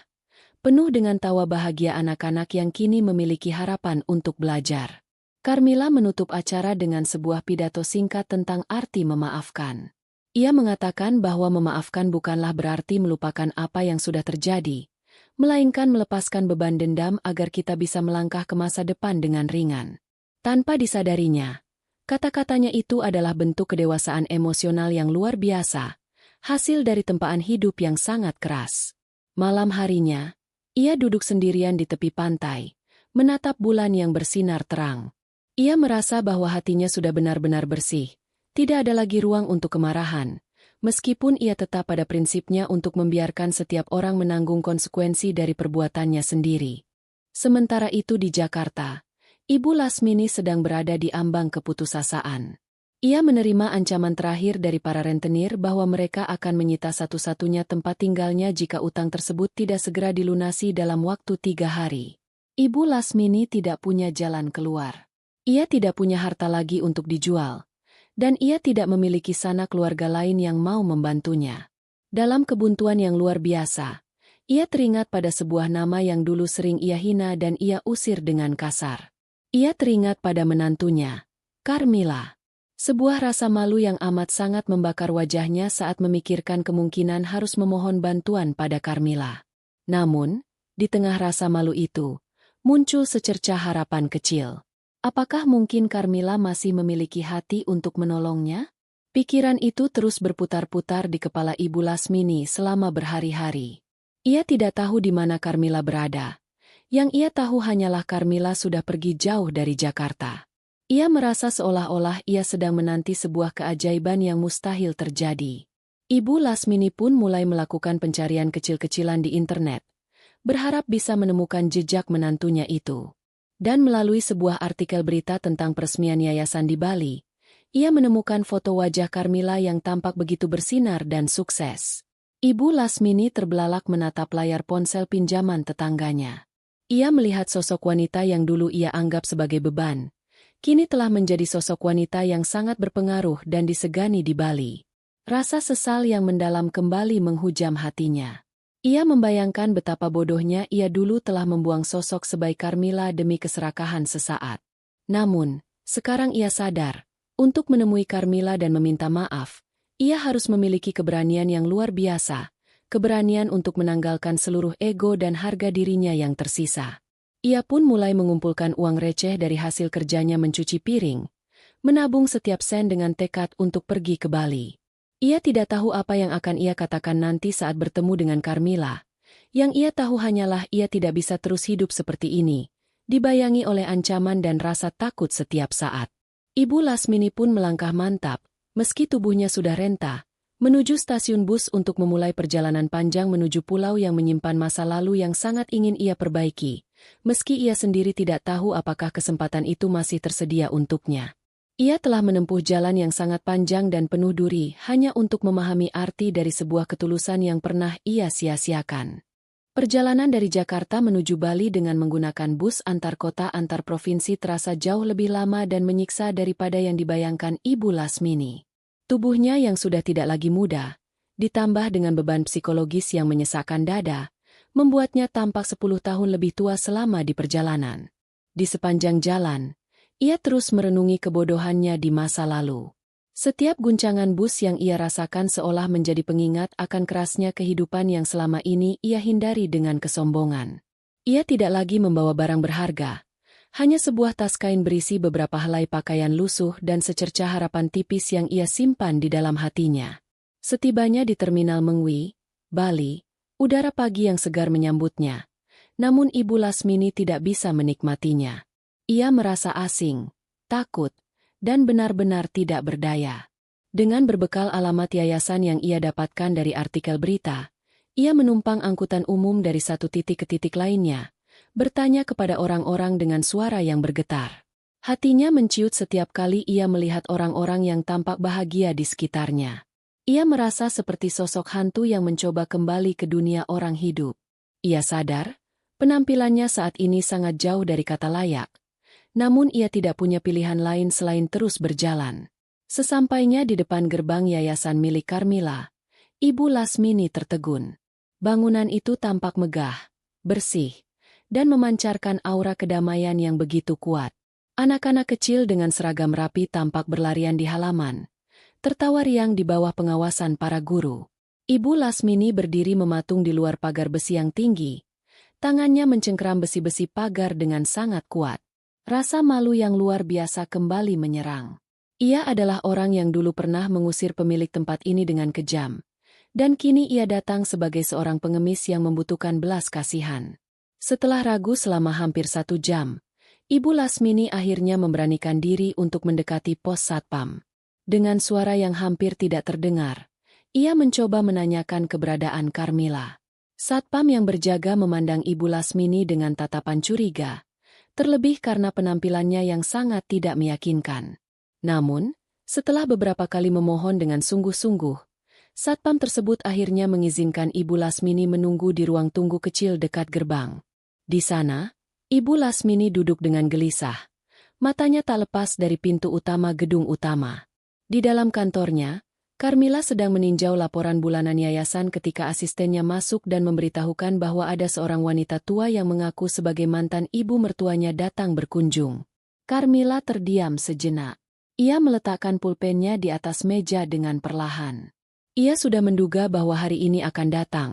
penuh dengan tawa bahagia anak-anak yang kini memiliki harapan untuk belajar. Carmila menutup acara dengan sebuah pidato singkat tentang arti memaafkan. Ia mengatakan bahwa memaafkan bukanlah berarti melupakan apa yang sudah terjadi, melainkan melepaskan beban dendam agar kita bisa melangkah ke masa depan dengan ringan. Tanpa disadarinya, kata-katanya itu adalah bentuk kedewasaan emosional yang luar biasa, hasil dari tempaan hidup yang sangat keras. Malam harinya, ia duduk sendirian di tepi pantai, menatap bulan yang bersinar terang. Ia merasa bahwa hatinya sudah benar-benar bersih, tidak ada lagi ruang untuk kemarahan, meskipun ia tetap pada prinsipnya untuk membiarkan setiap orang menanggung konsekuensi dari perbuatannya sendiri. Sementara itu di Jakarta, Ibu Lasmini sedang berada di ambang keputusasaan. Ia menerima ancaman terakhir dari para rentenir bahwa mereka akan menyita satu-satunya tempat tinggalnya jika utang tersebut tidak segera dilunasi dalam waktu 3 hari. Ibu Lasmini tidak punya jalan keluar. Ia tidak punya harta lagi untuk dijual, dan ia tidak memiliki sanak keluarga lain yang mau membantunya. Dalam kebuntuan yang luar biasa, ia teringat pada sebuah nama yang dulu sering ia hina dan ia usir dengan kasar. Ia teringat pada menantunya, Carmila. Sebuah rasa malu yang amat sangat membakar wajahnya saat memikirkan kemungkinan harus memohon bantuan pada Carmila. Namun, di tengah rasa malu itu, muncul secercah harapan kecil. Apakah mungkin Carmila masih memiliki hati untuk menolongnya? Pikiran itu terus berputar-putar di kepala Ibu Lasmini selama berhari-hari. Ia tidak tahu di mana Carmila berada. Yang ia tahu hanyalah Carmila sudah pergi jauh dari Jakarta. Ia merasa seolah-olah ia sedang menanti sebuah keajaiban yang mustahil terjadi. Ibu Lasmini pun mulai melakukan pencarian kecil-kecilan di internet, berharap bisa menemukan jejak menantunya itu. Dan melalui sebuah artikel berita tentang peresmian yayasan di Bali, ia menemukan foto wajah Carmila yang tampak begitu bersinar dan sukses. Ibu Lasmini terbelalak menatap layar ponsel pinjaman tetangganya. Ia melihat sosok wanita yang dulu ia anggap sebagai beban. Kini telah menjadi sosok wanita yang sangat berpengaruh dan disegani di Bali. Rasa sesal yang mendalam kembali menghujam hatinya. Ia membayangkan betapa bodohnya ia dulu telah membuang sosok sebaik Carmilla demi keserakahan sesaat. Namun, sekarang ia sadar, untuk menemui Carmilla dan meminta maaf, ia harus memiliki keberanian yang luar biasa, keberanian untuk menanggalkan seluruh ego dan harga dirinya yang tersisa. Ia pun mulai mengumpulkan uang receh dari hasil kerjanya mencuci piring, menabung setiap sen dengan tekad untuk pergi ke Bali. Ia tidak tahu apa yang akan ia katakan nanti saat bertemu dengan Carmilla. Yang ia tahu hanyalah ia tidak bisa terus hidup seperti ini, dibayangi oleh ancaman dan rasa takut setiap saat. Ibu Lasmini pun melangkah mantap, meski tubuhnya sudah renta, menuju stasiun bus untuk memulai perjalanan panjang menuju pulau yang menyimpan masa lalu yang sangat ingin ia perbaiki. Meski ia sendiri tidak tahu apakah kesempatan itu masih tersedia untuknya. Ia telah menempuh jalan yang sangat panjang dan penuh duri hanya untuk memahami arti dari sebuah ketulusan yang pernah ia sia-siakan. Perjalanan dari Jakarta menuju Bali dengan menggunakan bus antar kota antar provinsi terasa jauh lebih lama dan menyiksa daripada yang dibayangkan Ibu Lasmini. Tubuhnya yang sudah tidak lagi muda, ditambah dengan beban psikologis yang menyesakkan dada, membuatnya tampak 10 tahun lebih tua selama di perjalanan. Di sepanjang jalan, ia terus merenungi kebodohannya di masa lalu. Setiap guncangan bus yang ia rasakan seolah menjadi pengingat akan kerasnya kehidupan yang selama ini ia hindari dengan kesombongan. Ia tidak lagi membawa barang berharga, hanya sebuah tas kain berisi beberapa helai pakaian lusuh dan secercah harapan tipis yang ia simpan di dalam hatinya. Setibanya di Terminal Mengwi, Bali, udara pagi yang segar menyambutnya, namun Ibu Lasmini tidak bisa menikmatinya. Ia merasa asing, takut, dan benar-benar tidak berdaya. Dengan berbekal alamat yayasan yang ia dapatkan dari artikel berita, ia menumpang angkutan umum dari satu titik ke titik lainnya, bertanya kepada orang-orang dengan suara yang bergetar. Hatinya menciut setiap kali ia melihat orang-orang yang tampak bahagia di sekitarnya. Ia merasa seperti sosok hantu yang mencoba kembali ke dunia orang hidup. Ia sadar, penampilannya saat ini sangat jauh dari kata layak. Namun ia tidak punya pilihan lain selain terus berjalan. Sesampainya di depan gerbang yayasan milik Carmilla, Ibu Lasmini tertegun. Bangunan itu tampak megah, bersih, dan memancarkan aura kedamaian yang begitu kuat. Anak-anak kecil dengan seragam rapi tampak berlarian di halaman, tertawa riang di bawah pengawasan para guru. Ibu Lasmini berdiri mematung di luar pagar besi yang tinggi. Tangannya mencengkeram besi-besi pagar dengan sangat kuat. Rasa malu yang luar biasa kembali menyerang. Ia adalah orang yang dulu pernah mengusir pemilik tempat ini dengan kejam. Dan kini ia datang sebagai seorang pengemis yang membutuhkan belas kasihan. Setelah ragu selama hampir 1 jam, Ibu Lasmini akhirnya memberanikan diri untuk mendekati pos Satpam. Dengan suara yang hampir tidak terdengar, ia mencoba menanyakan keberadaan Carmilla. Satpam yang berjaga memandang Ibu Lasmini dengan tatapan curiga, terlebih karena penampilannya yang sangat tidak meyakinkan. Namun, setelah beberapa kali memohon dengan sungguh-sungguh, Satpam tersebut akhirnya mengizinkan Ibu Lasmini menunggu di ruang tunggu kecil dekat gerbang. Di sana, Ibu Lasmini duduk dengan gelisah. Matanya tak lepas dari pintu utama gedung utama. Di dalam kantornya, Carmilla sedang meninjau laporan bulanan yayasan ketika asistennya masuk dan memberitahukan bahwa ada seorang wanita tua yang mengaku sebagai mantan ibu mertuanya datang berkunjung. Carmilla terdiam sejenak. Ia meletakkan pulpennya di atas meja dengan perlahan. Ia sudah menduga bahwa hari ini akan datang.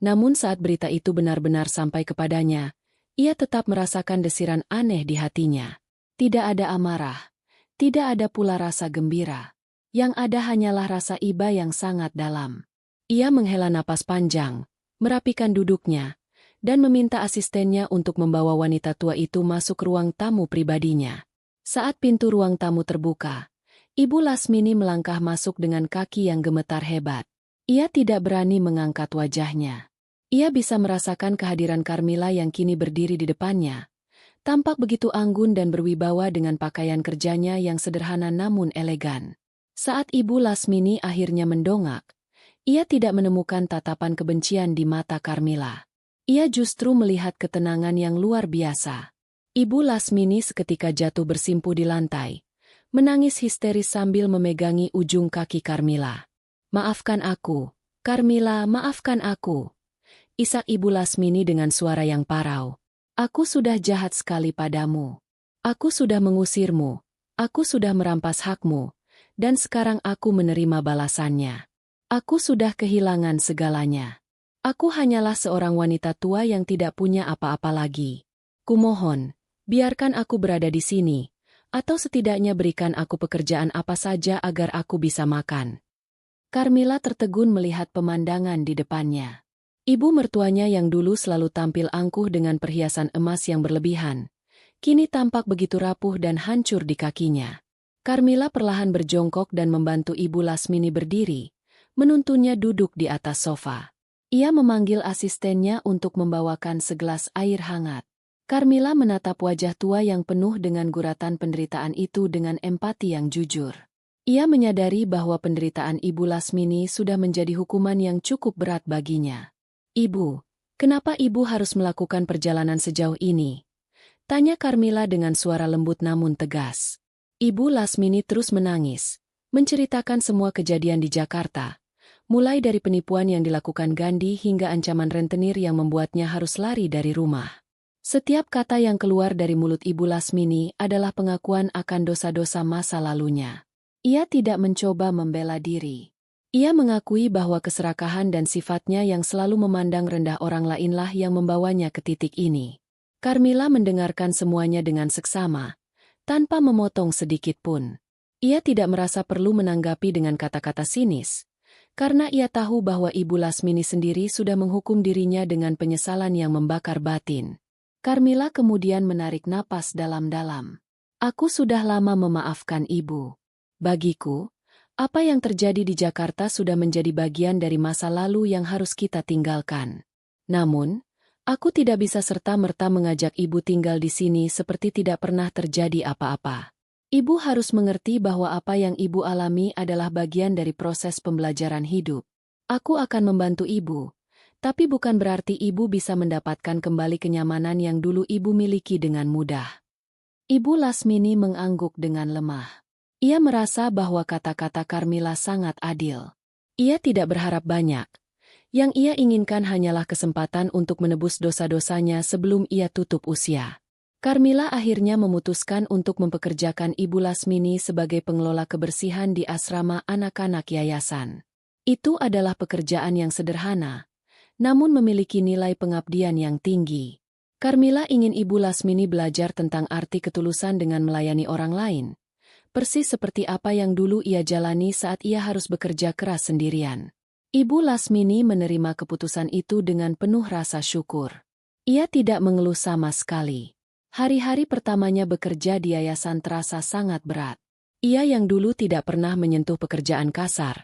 Namun saat berita itu benar-benar sampai kepadanya, ia tetap merasakan desiran aneh di hatinya. Tidak ada amarah. Tidak ada pula rasa gembira. Yang ada hanyalah rasa iba yang sangat dalam. Ia menghela napas panjang, merapikan duduknya, dan meminta asistennya untuk membawa wanita tua itu masuk ruang tamu pribadinya. Saat pintu ruang tamu terbuka, Ibu Lasmini melangkah masuk dengan kaki yang gemetar hebat. Ia tidak berani mengangkat wajahnya. Ia bisa merasakan kehadiran Carmilla yang kini berdiri di depannya. Tampak begitu anggun dan berwibawa dengan pakaian kerjanya yang sederhana namun elegan. Saat Ibu Lasmini akhirnya mendongak, ia tidak menemukan tatapan kebencian di mata Carmilla. Ia justru melihat ketenangan yang luar biasa. Ibu Lasmini seketika jatuh bersimpuh di lantai, menangis histeris sambil memegangi ujung kaki Karmila. "Maafkan aku, Karmila, maafkan aku," isak Ibu Lasmini dengan suara yang parau. "Aku sudah jahat sekali padamu. Aku sudah mengusirmu, aku sudah merampas hakmu, dan sekarang aku menerima balasannya. Aku sudah kehilangan segalanya. Aku hanyalah seorang wanita tua yang tidak punya apa-apa lagi. Kumohon, biarkan aku berada di sini, atau setidaknya berikan aku pekerjaan apa saja agar aku bisa makan." Karmila tertegun melihat pemandangan di depannya. Ibu mertuanya yang dulu selalu tampil angkuh dengan perhiasan emas yang berlebihan, kini tampak begitu rapuh dan hancur di kakinya. Karmila perlahan berjongkok dan membantu Ibu Lasmini berdiri, menuntunnya duduk di atas sofa. Ia memanggil asistennya untuk membawakan segelas air hangat. Karmila menatap wajah tua yang penuh dengan guratan penderitaan itu dengan empati yang jujur. Ia menyadari bahwa penderitaan Ibu Lasmini sudah menjadi hukuman yang cukup berat baginya. "Ibu, kenapa ibu harus melakukan perjalanan sejauh ini?" tanya Karmila dengan suara lembut namun tegas. Ibu Lasmini terus menangis, menceritakan semua kejadian di Jakarta, mulai dari penipuan yang dilakukan Gandhi hingga ancaman rentenir yang membuatnya harus lari dari rumah. Setiap kata yang keluar dari mulut Ibu Lasmini adalah pengakuan akan dosa-dosa masa lalunya. Ia tidak mencoba membela diri. Ia mengakui bahwa keserakahan dan sifatnya yang selalu memandang rendah orang lainlah yang membawanya ke titik ini. Karmila mendengarkan semuanya dengan seksama, tanpa memotong sedikit pun. Ia tidak merasa perlu menanggapi dengan kata-kata sinis, karena ia tahu bahwa Ibu Lasmini sendiri sudah menghukum dirinya dengan penyesalan yang membakar batin. Karmila kemudian menarik napas dalam-dalam. "Aku sudah lama memaafkan ibu. Bagiku, apa yang terjadi di Jakarta sudah menjadi bagian dari masa lalu yang harus kita tinggalkan. Namun, aku tidak bisa serta-merta mengajak ibu tinggal di sini seperti tidak pernah terjadi apa-apa. Ibu harus mengerti bahwa apa yang ibu alami adalah bagian dari proses pembelajaran hidup. Aku akan membantu ibu, tapi bukan berarti ibu bisa mendapatkan kembali kenyamanan yang dulu ibu miliki dengan mudah." Ibu Lasmini mengangguk dengan lemah. Ia merasa bahwa kata-kata Karmila sangat adil. Ia tidak berharap banyak. Yang ia inginkan hanyalah kesempatan untuk menebus dosa-dosanya sebelum ia tutup usia. Karmila akhirnya memutuskan untuk mempekerjakan Ibu Lasmini sebagai pengelola kebersihan di asrama anak-anak yayasan. Itu adalah pekerjaan yang sederhana, namun memiliki nilai pengabdian yang tinggi. Karmila ingin Ibu Lasmini belajar tentang arti ketulusan dengan melayani orang lain, persis seperti apa yang dulu ia jalani saat ia harus bekerja keras sendirian. Ibu Lasmini menerima keputusan itu dengan penuh rasa syukur. Ia tidak mengeluh sama sekali. Hari-hari pertamanya bekerja di yayasan terasa sangat berat. Ia yang dulu tidak pernah menyentuh pekerjaan kasar,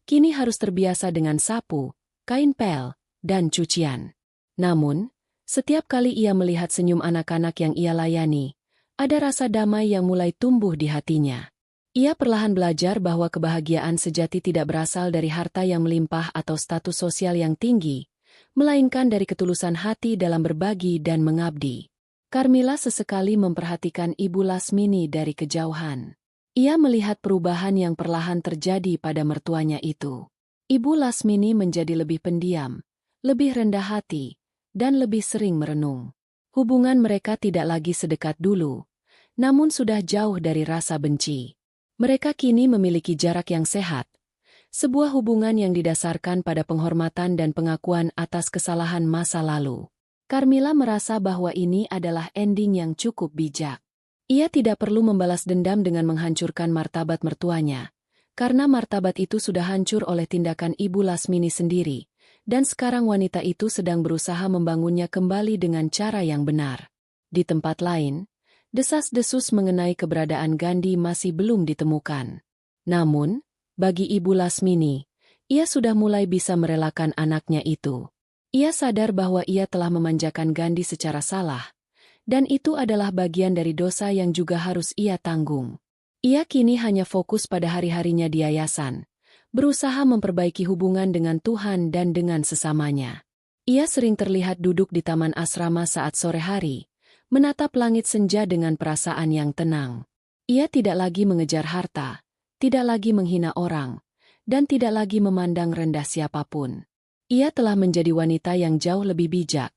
kini harus terbiasa dengan sapu, kain pel, dan cucian. Namun, setiap kali ia melihat senyum anak-anak yang ia layani, ada rasa damai yang mulai tumbuh di hatinya. Ia perlahan belajar bahwa kebahagiaan sejati tidak berasal dari harta yang melimpah atau status sosial yang tinggi, melainkan dari ketulusan hati dalam berbagi dan mengabdi. Karmila sesekali memperhatikan Ibu Lasmini dari kejauhan. Ia melihat perubahan yang perlahan terjadi pada mertuanya itu. Ibu Lasmini menjadi lebih pendiam, lebih rendah hati, dan lebih sering merenung. Hubungan mereka tidak lagi sedekat dulu, namun sudah jauh dari rasa benci. Mereka kini memiliki jarak yang sehat, sebuah hubungan yang didasarkan pada penghormatan dan pengakuan atas kesalahan masa lalu. Karmila merasa bahwa ini adalah ending yang cukup bijak. Ia tidak perlu membalas dendam dengan menghancurkan martabat mertuanya, karena martabat itu sudah hancur oleh tindakan Ibu Lasmini sendiri, dan sekarang wanita itu sedang berusaha membangunnya kembali dengan cara yang benar. Di tempat lain, desas-desus mengenai keberadaan Gandhi masih belum ditemukan. Namun, bagi Ibu Lasmini, ia sudah mulai bisa merelakan anaknya itu. Ia sadar bahwa ia telah memanjakan Gandhi secara salah, dan itu adalah bagian dari dosa yang juga harus ia tanggung. Ia kini hanya fokus pada hari-harinya di yayasan, berusaha memperbaiki hubungan dengan Tuhan dan dengan sesamanya. Ia sering terlihat duduk di taman asrama saat sore hari, menatap langit senja dengan perasaan yang tenang. Ia tidak lagi mengejar harta, tidak lagi menghina orang, dan tidak lagi memandang rendah siapapun. Ia telah menjadi wanita yang jauh lebih bijak,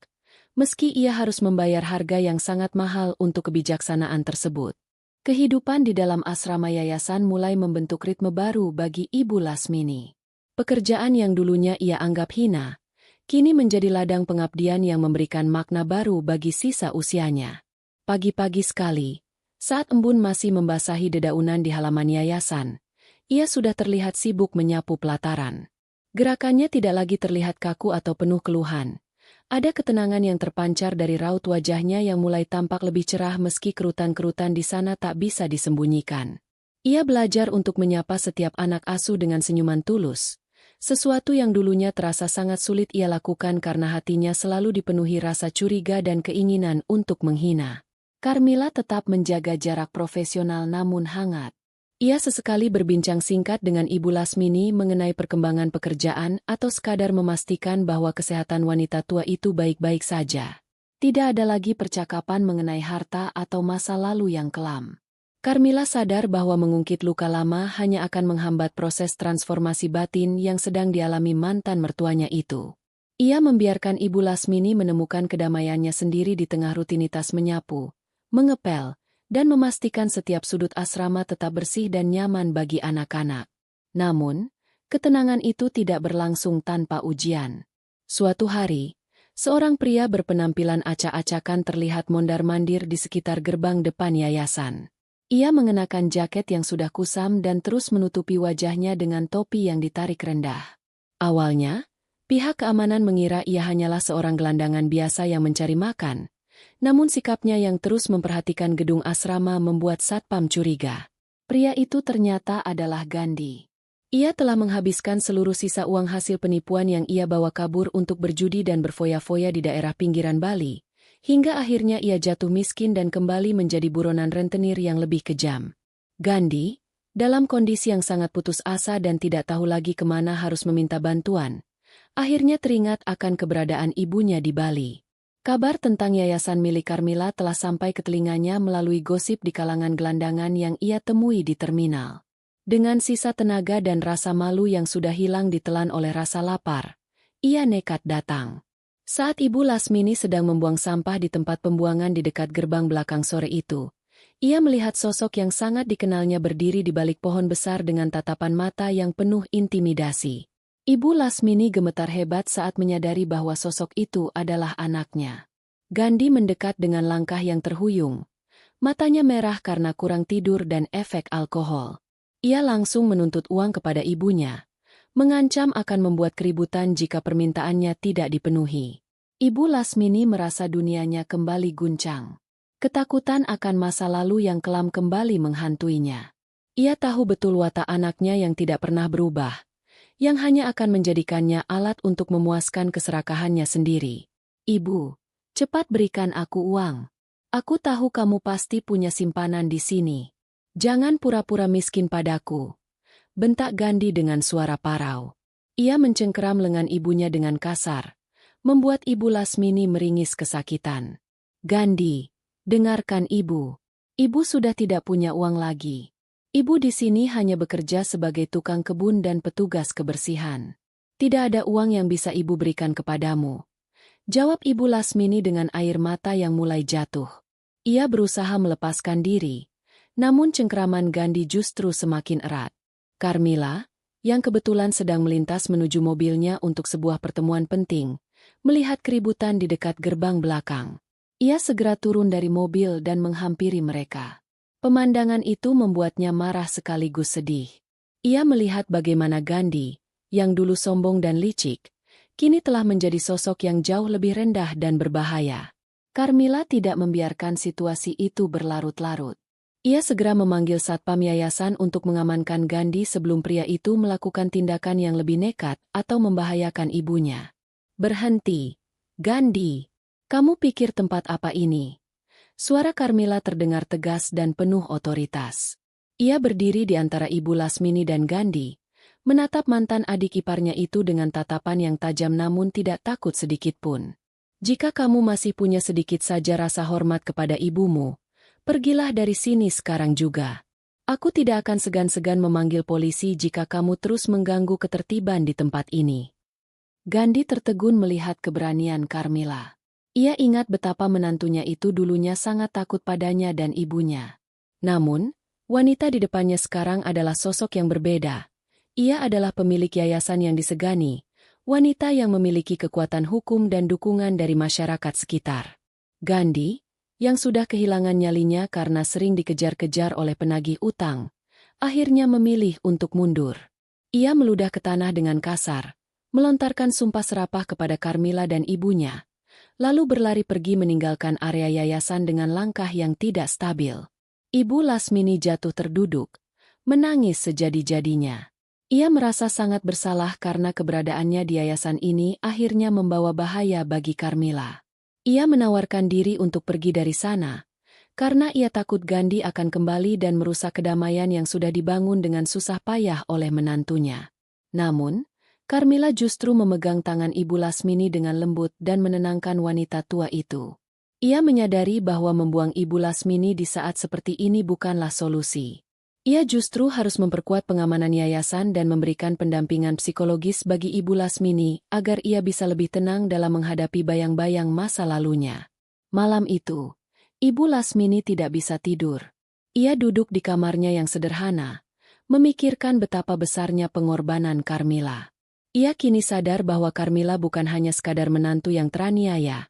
meski ia harus membayar harga yang sangat mahal untuk kebijaksanaan tersebut. Kehidupan di dalam asrama yayasan mulai membentuk ritme baru bagi Ibu Lasmini. Pekerjaan yang dulunya ia anggap hina, kini menjadi ladang pengabdian yang memberikan makna baru bagi sisa usianya. Pagi-pagi sekali, saat embun masih membasahi dedaunan di halaman yayasan, ia sudah terlihat sibuk menyapu pelataran. Gerakannya tidak lagi terlihat kaku atau penuh keluhan. Ada ketenangan yang terpancar dari raut wajahnya yang mulai tampak lebih cerah meski kerutan-kerutan di sana tak bisa disembunyikan. Ia belajar untuk menyapa setiap anak asuh dengan senyuman tulus. Sesuatu yang dulunya terasa sangat sulit ia lakukan karena hatinya selalu dipenuhi rasa curiga dan keinginan untuk menghina. Carmila tetap menjaga jarak profesional namun hangat. Ia sesekali berbincang singkat dengan Ibu Lasmini mengenai perkembangan pekerjaan atau sekadar memastikan bahwa kesehatan wanita tua itu baik-baik saja. Tidak ada lagi percakapan mengenai harta atau masa lalu yang kelam. Carmila sadar bahwa mengungkit luka lama hanya akan menghambat proses transformasi batin yang sedang dialami mantan mertuanya itu. Ia membiarkan Ibu Lasmini menemukan kedamaiannya sendiri di tengah rutinitas menyapu, mengepel, dan memastikan setiap sudut asrama tetap bersih dan nyaman bagi anak-anak. Namun, ketenangan itu tidak berlangsung tanpa ujian. Suatu hari, seorang pria berpenampilan acak-acakan terlihat mondar-mandir di sekitar gerbang depan yayasan. Ia mengenakan jaket yang sudah kusam dan terus menutupi wajahnya dengan topi yang ditarik rendah. Awalnya, pihak keamanan mengira ia hanyalah seorang gelandangan biasa yang mencari makan. Namun sikapnya yang terus memperhatikan gedung asrama membuat satpam curiga. Pria itu ternyata adalah Gandhi. Ia telah menghabiskan seluruh sisa uang hasil penipuan yang ia bawa kabur untuk berjudi dan berfoya-foya di daerah pinggiran Bali. Hingga akhirnya ia jatuh miskin dan kembali menjadi buronan rentenir yang lebih kejam. Gandhi, dalam kondisi yang sangat putus asa dan tidak tahu lagi kemana harus meminta bantuan, akhirnya teringat akan keberadaan ibunya di Bali. Kabar tentang yayasan milik Carmila telah sampai ke telinganya melalui gosip di kalangan gelandangan yang ia temui di terminal. Dengan sisa tenaga dan rasa malu yang sudah hilang ditelan oleh rasa lapar, ia nekat datang. Saat Ibu Lasmini sedang membuang sampah di tempat pembuangan di dekat gerbang belakang sore itu, ia melihat sosok yang sangat dikenalnya berdiri di balik pohon besar dengan tatapan mata yang penuh intimidasi. Ibu Lasmini gemetar hebat saat menyadari bahwa sosok itu adalah anaknya. Gandhi mendekat dengan langkah yang terhuyung. Matanya merah karena kurang tidur dan efek alkohol. Ia langsung menuntut uang kepada ibunya, mengancam akan membuat keributan jika permintaannya tidak dipenuhi. Ibu Lasmini merasa dunianya kembali guncang. Ketakutan akan masa lalu yang kelam kembali menghantuinya. Ia tahu betul watak anaknya yang tidak pernah berubah, yang hanya akan menjadikannya alat untuk memuaskan keserakahannya sendiri. Ibu, cepat berikan aku uang. Aku tahu kamu pasti punya simpanan di sini. Jangan pura-pura miskin padaku. Bentak Gandhi dengan suara parau. Ia mencengkeram lengan ibunya dengan kasar, membuat Ibu Lasmini meringis kesakitan. Gandhi, dengarkan ibu. Ibu sudah tidak punya uang lagi. Ibu di sini hanya bekerja sebagai tukang kebun dan petugas kebersihan. Tidak ada uang yang bisa ibu berikan kepadamu. Jawab Ibu Lasmini dengan air mata yang mulai jatuh. Ia berusaha melepaskan diri, namun cengkeraman Gandhi justru semakin erat. Carmila, yang kebetulan sedang melintas menuju mobilnya untuk sebuah pertemuan penting, melihat keributan di dekat gerbang belakang. Ia segera turun dari mobil dan menghampiri mereka. Pemandangan itu membuatnya marah sekaligus sedih. Ia melihat bagaimana Gandhi, yang dulu sombong dan licik, kini telah menjadi sosok yang jauh lebih rendah dan berbahaya. Carmila tidak membiarkan situasi itu berlarut-larut. Ia segera memanggil satpam yayasan untuk mengamankan Gandhi sebelum pria itu melakukan tindakan yang lebih nekat atau membahayakan ibunya. Berhenti, Gandhi. Kamu pikir tempat apa ini? Suara Carmila terdengar tegas dan penuh otoritas. Ia berdiri di antara Ibu Lasmini dan Gandhi, menatap mantan adik iparnya itu dengan tatapan yang tajam namun tidak takut sedikitpun. Jika kamu masih punya sedikit saja rasa hormat kepada ibumu, pergilah dari sini sekarang juga. Aku tidak akan segan-segan memanggil polisi jika kamu terus mengganggu ketertiban di tempat ini. Gandhi tertegun melihat keberanian Carmila. Ia ingat betapa menantunya itu dulunya sangat takut padanya dan ibunya. Namun, wanita di depannya sekarang adalah sosok yang berbeda. Ia adalah pemilik yayasan yang disegani, wanita yang memiliki kekuatan hukum dan dukungan dari masyarakat sekitar. Gandhi, yang sudah kehilangan nyalinya karena sering dikejar-kejar oleh penagih utang, akhirnya memilih untuk mundur. Ia meludah ke tanah dengan kasar, melontarkan sumpah serapah kepada Carmila dan ibunya, lalu berlari pergi meninggalkan area yayasan dengan langkah yang tidak stabil. Ibu Lasmini jatuh terduduk, menangis sejadi-jadinya. Ia merasa sangat bersalah karena keberadaannya di yayasan ini akhirnya membawa bahaya bagi Carmila. Ia menawarkan diri untuk pergi dari sana, karena ia takut Gandhi akan kembali dan merusak kedamaian yang sudah dibangun dengan susah payah oleh menantunya. Namun, Carmila justru memegang tangan Ibu Lasmini dengan lembut dan menenangkan wanita tua itu. Ia menyadari bahwa membuang Ibu Lasmini di saat seperti ini bukanlah solusi. Ia justru harus memperkuat pengamanan yayasan dan memberikan pendampingan psikologis bagi Ibu Lasmini agar ia bisa lebih tenang dalam menghadapi bayang-bayang masa lalunya. Malam itu, Ibu Lasmini tidak bisa tidur. Ia duduk di kamarnya yang sederhana, memikirkan betapa besarnya pengorbanan Carmila. Ia kini sadar bahwa Carmila bukan hanya sekadar menantu yang teraniaya,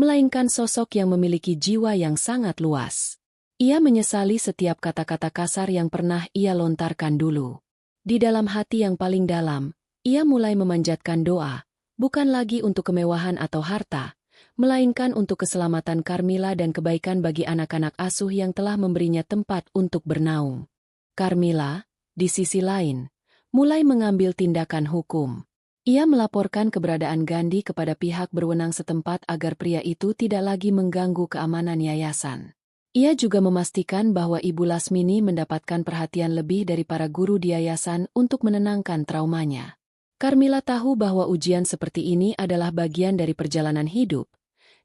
melainkan sosok yang memiliki jiwa yang sangat luas. Ia menyesali setiap kata-kata kasar yang pernah ia lontarkan dulu. Di dalam hati yang paling dalam, ia mulai memanjatkan doa, bukan lagi untuk kemewahan atau harta, melainkan untuk keselamatan Carmila dan kebaikan bagi anak-anak asuh yang telah memberinya tempat untuk bernaung. Carmila, di sisi lain, mulai mengambil tindakan hukum. Ia melaporkan keberadaan Gandhi kepada pihak berwenang setempat agar pria itu tidak lagi mengganggu keamanan yayasan. Ia juga memastikan bahwa Ibu Lasmini mendapatkan perhatian lebih dari para guru di yayasan untuk menenangkan traumanya. Carmila tahu bahwa ujian seperti ini adalah bagian dari perjalanan hidup,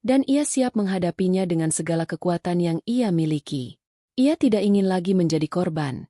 dan ia siap menghadapinya dengan segala kekuatan yang ia miliki. Ia tidak ingin lagi menjadi korban.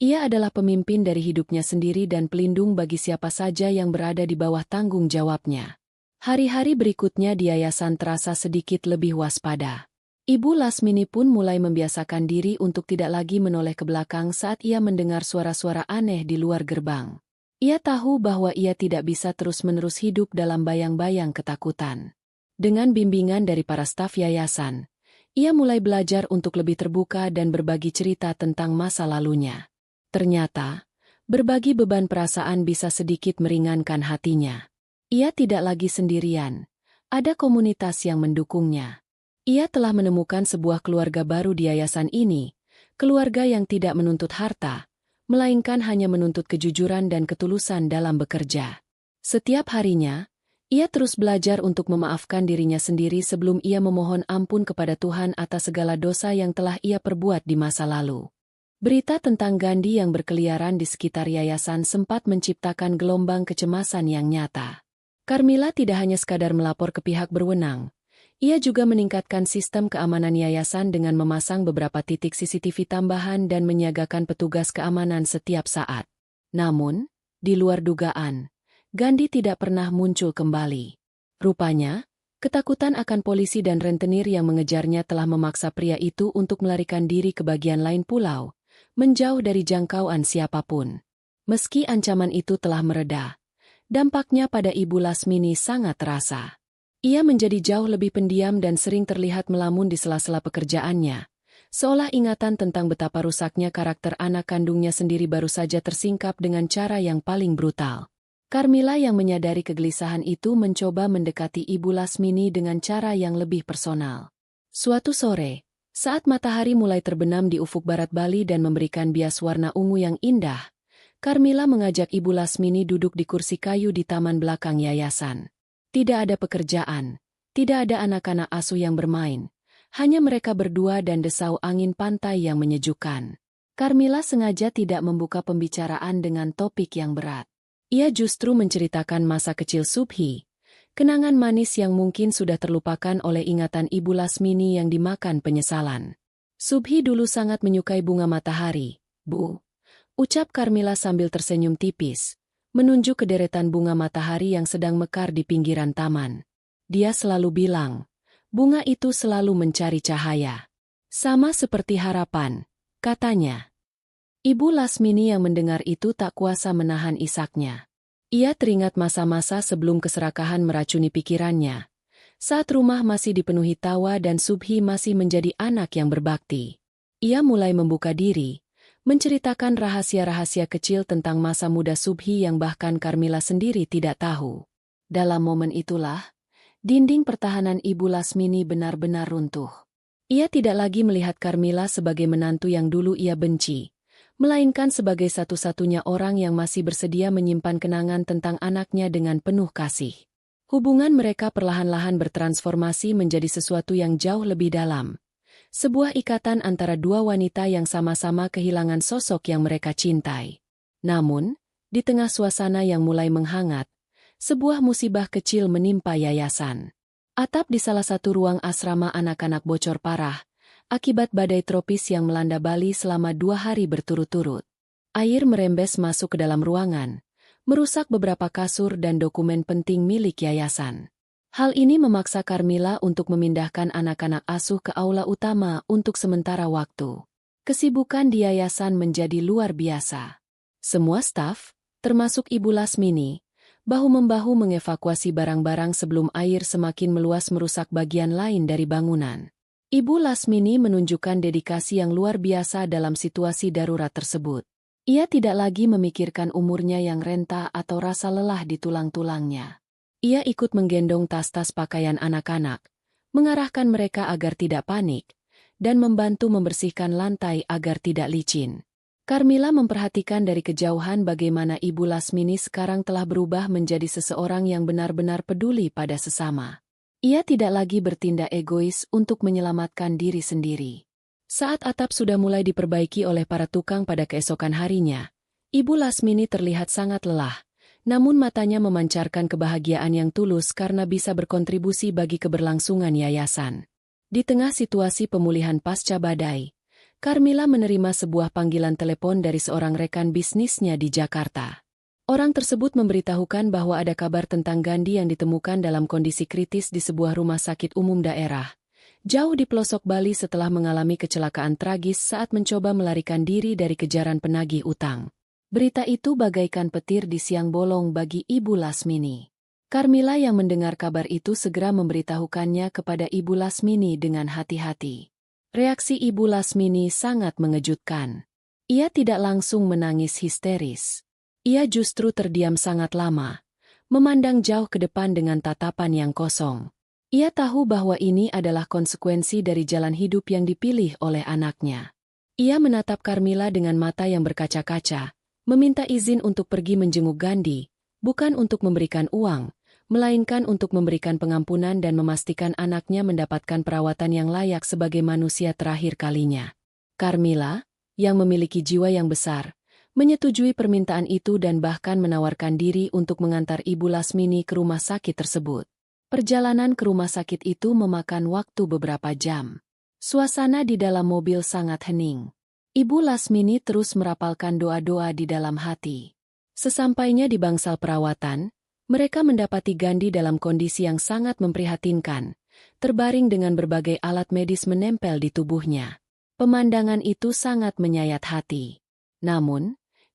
Ia adalah pemimpin dari hidupnya sendiri dan pelindung bagi siapa saja yang berada di bawah tanggung jawabnya. Hari-hari berikutnya di yayasan terasa sedikit lebih waspada. Ibu Lasmini pun mulai membiasakan diri untuk tidak lagi menoleh ke belakang saat ia mendengar suara-suara aneh di luar gerbang. Ia tahu bahwa ia tidak bisa terus-menerus hidup dalam bayang-bayang ketakutan. Dengan bimbingan dari para staf yayasan, ia mulai belajar untuk lebih terbuka dan berbagi cerita tentang masa lalunya. Ternyata, berbagi beban perasaan bisa sedikit meringankan hatinya. Ia tidak lagi sendirian, ada komunitas yang mendukungnya. Ia telah menemukan sebuah keluarga baru di yayasan ini, keluarga yang tidak menuntut harta, melainkan hanya menuntut kejujuran dan ketulusan dalam bekerja. Setiap harinya, ia terus belajar untuk memaafkan dirinya sendiri sebelum ia memohon ampun kepada Tuhan atas segala dosa yang telah ia perbuat di masa lalu. Berita tentang Gandhi yang berkeliaran di sekitar yayasan sempat menciptakan gelombang kecemasan yang nyata. Carmila tidak hanya sekadar melapor ke pihak berwenang, ia juga meningkatkan sistem keamanan yayasan dengan memasang beberapa titik CCTV tambahan dan menyiagakan petugas keamanan setiap saat. Namun, di luar dugaan, Gandhi tidak pernah muncul kembali. Rupanya, ketakutan akan polisi dan rentenir yang mengejarnya telah memaksa pria itu untuk melarikan diri ke bagian lain pulau, menjauh dari jangkauan siapapun. Meski ancaman itu telah mereda, dampaknya pada Ibu Lasmini sangat terasa. Ia menjadi jauh lebih pendiam dan sering terlihat melamun di sela-sela pekerjaannya, seolah ingatan tentang betapa rusaknya karakter anak kandungnya sendiri baru saja tersingkap dengan cara yang paling brutal. Carmila yang menyadari kegelisahan itu mencoba mendekati Ibu Lasmini dengan cara yang lebih personal. Suatu sore, saat matahari mulai terbenam di ufuk barat Bali dan memberikan bias warna ungu yang indah, Carmila mengajak Ibu Lasmini duduk di kursi kayu di taman belakang yayasan. Tidak ada pekerjaan, tidak ada anak-anak asuh yang bermain, hanya mereka berdua dan desau angin pantai yang menyejukkan. Carmila sengaja tidak membuka pembicaraan dengan topik yang berat. Ia justru menceritakan masa kecil Subhi, kenangan manis yang mungkin sudah terlupakan oleh ingatan Ibu Lasmini yang dimakan penyesalan. Subhi dulu sangat menyukai bunga matahari, Bu. Ucap Carmila sambil tersenyum tipis, menunjuk ke deretan bunga matahari yang sedang mekar di pinggiran taman. Dia selalu bilang, bunga itu selalu mencari cahaya. Sama seperti harapan, katanya. Ibu Lasmini yang mendengar itu tak kuasa menahan isaknya. Ia teringat masa-masa sebelum keserakahan meracuni pikirannya. Saat rumah masih dipenuhi tawa dan Subhi masih menjadi anak yang berbakti. Ia mulai membuka diri, menceritakan rahasia-rahasia kecil tentang masa muda Subhi yang bahkan Carmila sendiri tidak tahu. Dalam momen itulah, dinding pertahanan Ibu Lasmini benar-benar runtuh. Ia tidak lagi melihat Carmila sebagai menantu yang dulu ia benci, melainkan sebagai satu-satunya orang yang masih bersedia menyimpan kenangan tentang anaknya dengan penuh kasih. Hubungan mereka perlahan-lahan bertransformasi menjadi sesuatu yang jauh lebih dalam. Sebuah ikatan antara dua wanita yang sama-sama kehilangan sosok yang mereka cintai. Namun, di tengah suasana yang mulai menghangat, sebuah musibah kecil menimpa yayasan. Atap di salah satu ruang asrama anak-anak bocor parah, akibat badai tropis yang melanda Bali selama 2 hari berturut-turut. Air merembes masuk ke dalam ruangan, merusak beberapa kasur dan dokumen penting milik yayasan. Hal ini memaksa Carmila untuk memindahkan anak-anak asuh ke aula utama untuk sementara waktu. Kesibukan di yayasan menjadi luar biasa. Semua staf, termasuk Ibu Lasmini, bahu-membahu mengevakuasi barang-barang sebelum air semakin meluas merusak bagian lain dari bangunan. Ibu Lasmini menunjukkan dedikasi yang luar biasa dalam situasi darurat tersebut. Ia tidak lagi memikirkan umurnya yang renta atau rasa lelah di tulang-tulangnya. Ia ikut menggendong tas-tas pakaian anak-anak, mengarahkan mereka agar tidak panik, dan membantu membersihkan lantai agar tidak licin. Carmila memperhatikan dari kejauhan bagaimana Ibu Lasmini sekarang telah berubah menjadi seseorang yang benar-benar peduli pada sesama. Ia tidak lagi bertindak egois untuk menyelamatkan diri sendiri. Saat atap sudah mulai diperbaiki oleh para tukang pada keesokan harinya, Ibu Lasmini terlihat sangat lelah. Namun matanya memancarkan kebahagiaan yang tulus karena bisa berkontribusi bagi keberlangsungan yayasan. Di tengah situasi pemulihan pasca badai, Carmila menerima sebuah panggilan telepon dari seorang rekan bisnisnya di Jakarta. Orang tersebut memberitahukan bahwa ada kabar tentang Gandhi yang ditemukan dalam kondisi kritis di sebuah rumah sakit umum daerah, jauh di pelosok Bali setelah mengalami kecelakaan tragis saat mencoba melarikan diri dari kejaran penagih utang. Berita itu bagaikan petir di siang bolong bagi Ibu Lasmini. Carmila yang mendengar kabar itu segera memberitahukannya kepada Ibu Lasmini dengan hati-hati. Reaksi Ibu Lasmini sangat mengejutkan. Ia tidak langsung menangis histeris. Ia justru terdiam sangat lama, memandang jauh ke depan dengan tatapan yang kosong. Ia tahu bahwa ini adalah konsekuensi dari jalan hidup yang dipilih oleh anaknya. Ia menatap Carmila dengan mata yang berkaca-kaca, meminta izin untuk pergi menjenguk Gandhi, bukan untuk memberikan uang, melainkan untuk memberikan pengampunan dan memastikan anaknya mendapatkan perawatan yang layak sebagai manusia terakhir kalinya. Carmila, yang memiliki jiwa yang besar, menyetujui permintaan itu dan bahkan menawarkan diri untuk mengantar Ibu Lasmini ke rumah sakit tersebut. Perjalanan ke rumah sakit itu memakan waktu beberapa jam. Suasana di dalam mobil sangat hening. Ibu Lasmini terus merapalkan doa-doa di dalam hati. Sesampainya di bangsal perawatan, mereka mendapati Gandhi dalam kondisi yang sangat memprihatinkan, terbaring dengan berbagai alat medis menempel di tubuhnya. Pemandangan itu sangat menyayat hati. Namun,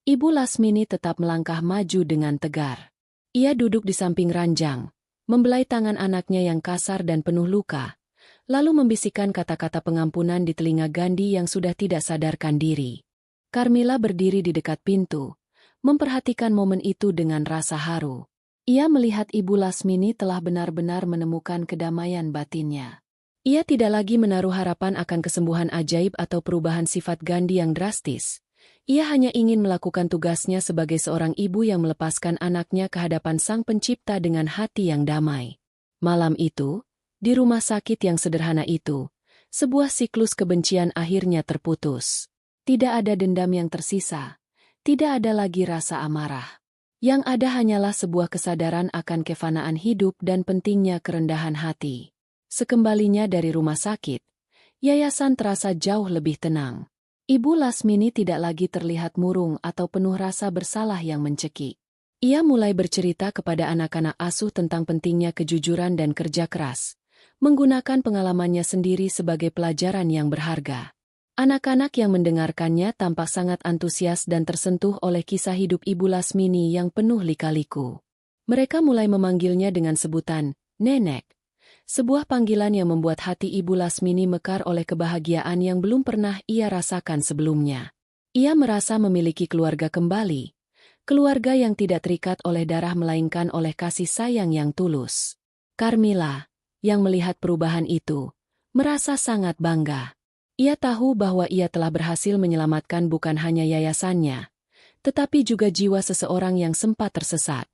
Ibu Lasmini tetap melangkah maju dengan tegar. Ia duduk di samping ranjang, membelai tangan anaknya yang kasar dan penuh luka, lalu membisikkan kata-kata pengampunan di telinga Gandhi yang sudah tidak sadarkan diri. Carmila berdiri di dekat pintu, memperhatikan momen itu dengan rasa haru. Ia melihat Ibu Lasmini telah benar-benar menemukan kedamaian batinnya. Ia tidak lagi menaruh harapan akan kesembuhan ajaib atau perubahan sifat Gandhi yang drastis. Ia hanya ingin melakukan tugasnya sebagai seorang ibu yang melepaskan anaknya ke hadapan Sang Pencipta dengan hati yang damai. Malam itu, di rumah sakit yang sederhana itu, sebuah siklus kebencian akhirnya terputus. Tidak ada dendam yang tersisa. Tidak ada lagi rasa amarah. Yang ada hanyalah sebuah kesadaran akan kefanaan hidup dan pentingnya kerendahan hati. Sekembalinya dari rumah sakit, yayasan terasa jauh lebih tenang. Ibu Lasmini tidak lagi terlihat murung atau penuh rasa bersalah yang mencekik. Ia mulai bercerita kepada anak-anak asuh tentang pentingnya kejujuran dan kerja keras, menggunakan pengalamannya sendiri sebagai pelajaran yang berharga. Anak-anak yang mendengarkannya tampak sangat antusias dan tersentuh oleh kisah hidup Ibu Lasmini yang penuh lika-liku. Mereka mulai memanggilnya dengan sebutan, Nenek. Sebuah panggilan yang membuat hati Ibu Lasmini mekar oleh kebahagiaan yang belum pernah ia rasakan sebelumnya. Ia merasa memiliki keluarga kembali. Keluarga yang tidak terikat oleh darah melainkan oleh kasih sayang yang tulus. Carmila, yang melihat perubahan itu, merasa sangat bangga. Ia tahu bahwa ia telah berhasil menyelamatkan bukan hanya yayasannya, tetapi juga jiwa seseorang yang sempat tersesat.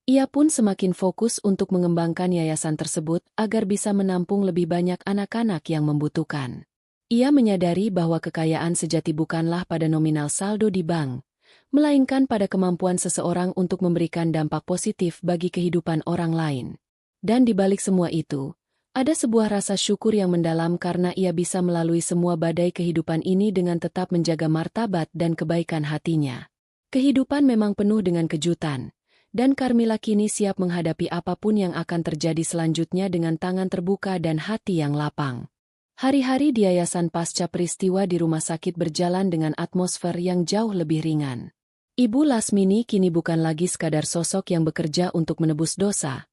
Ia pun semakin fokus untuk mengembangkan yayasan tersebut agar bisa menampung lebih banyak anak-anak yang membutuhkan. Ia menyadari bahwa kekayaan sejati bukanlah pada nominal saldo di bank, melainkan pada kemampuan seseorang untuk memberikan dampak positif bagi kehidupan orang lain. Dan di balik semua itu, ada sebuah rasa syukur yang mendalam karena ia bisa melalui semua badai kehidupan ini dengan tetap menjaga martabat dan kebaikan hatinya. Kehidupan memang penuh dengan kejutan, dan Carmila kini siap menghadapi apapun yang akan terjadi selanjutnya dengan tangan terbuka dan hati yang lapang. Hari-hari di yayasan pasca peristiwa di rumah sakit berjalan dengan atmosfer yang jauh lebih ringan. Ibu Lasmini kini bukan lagi sekadar sosok yang bekerja untuk menebus dosa,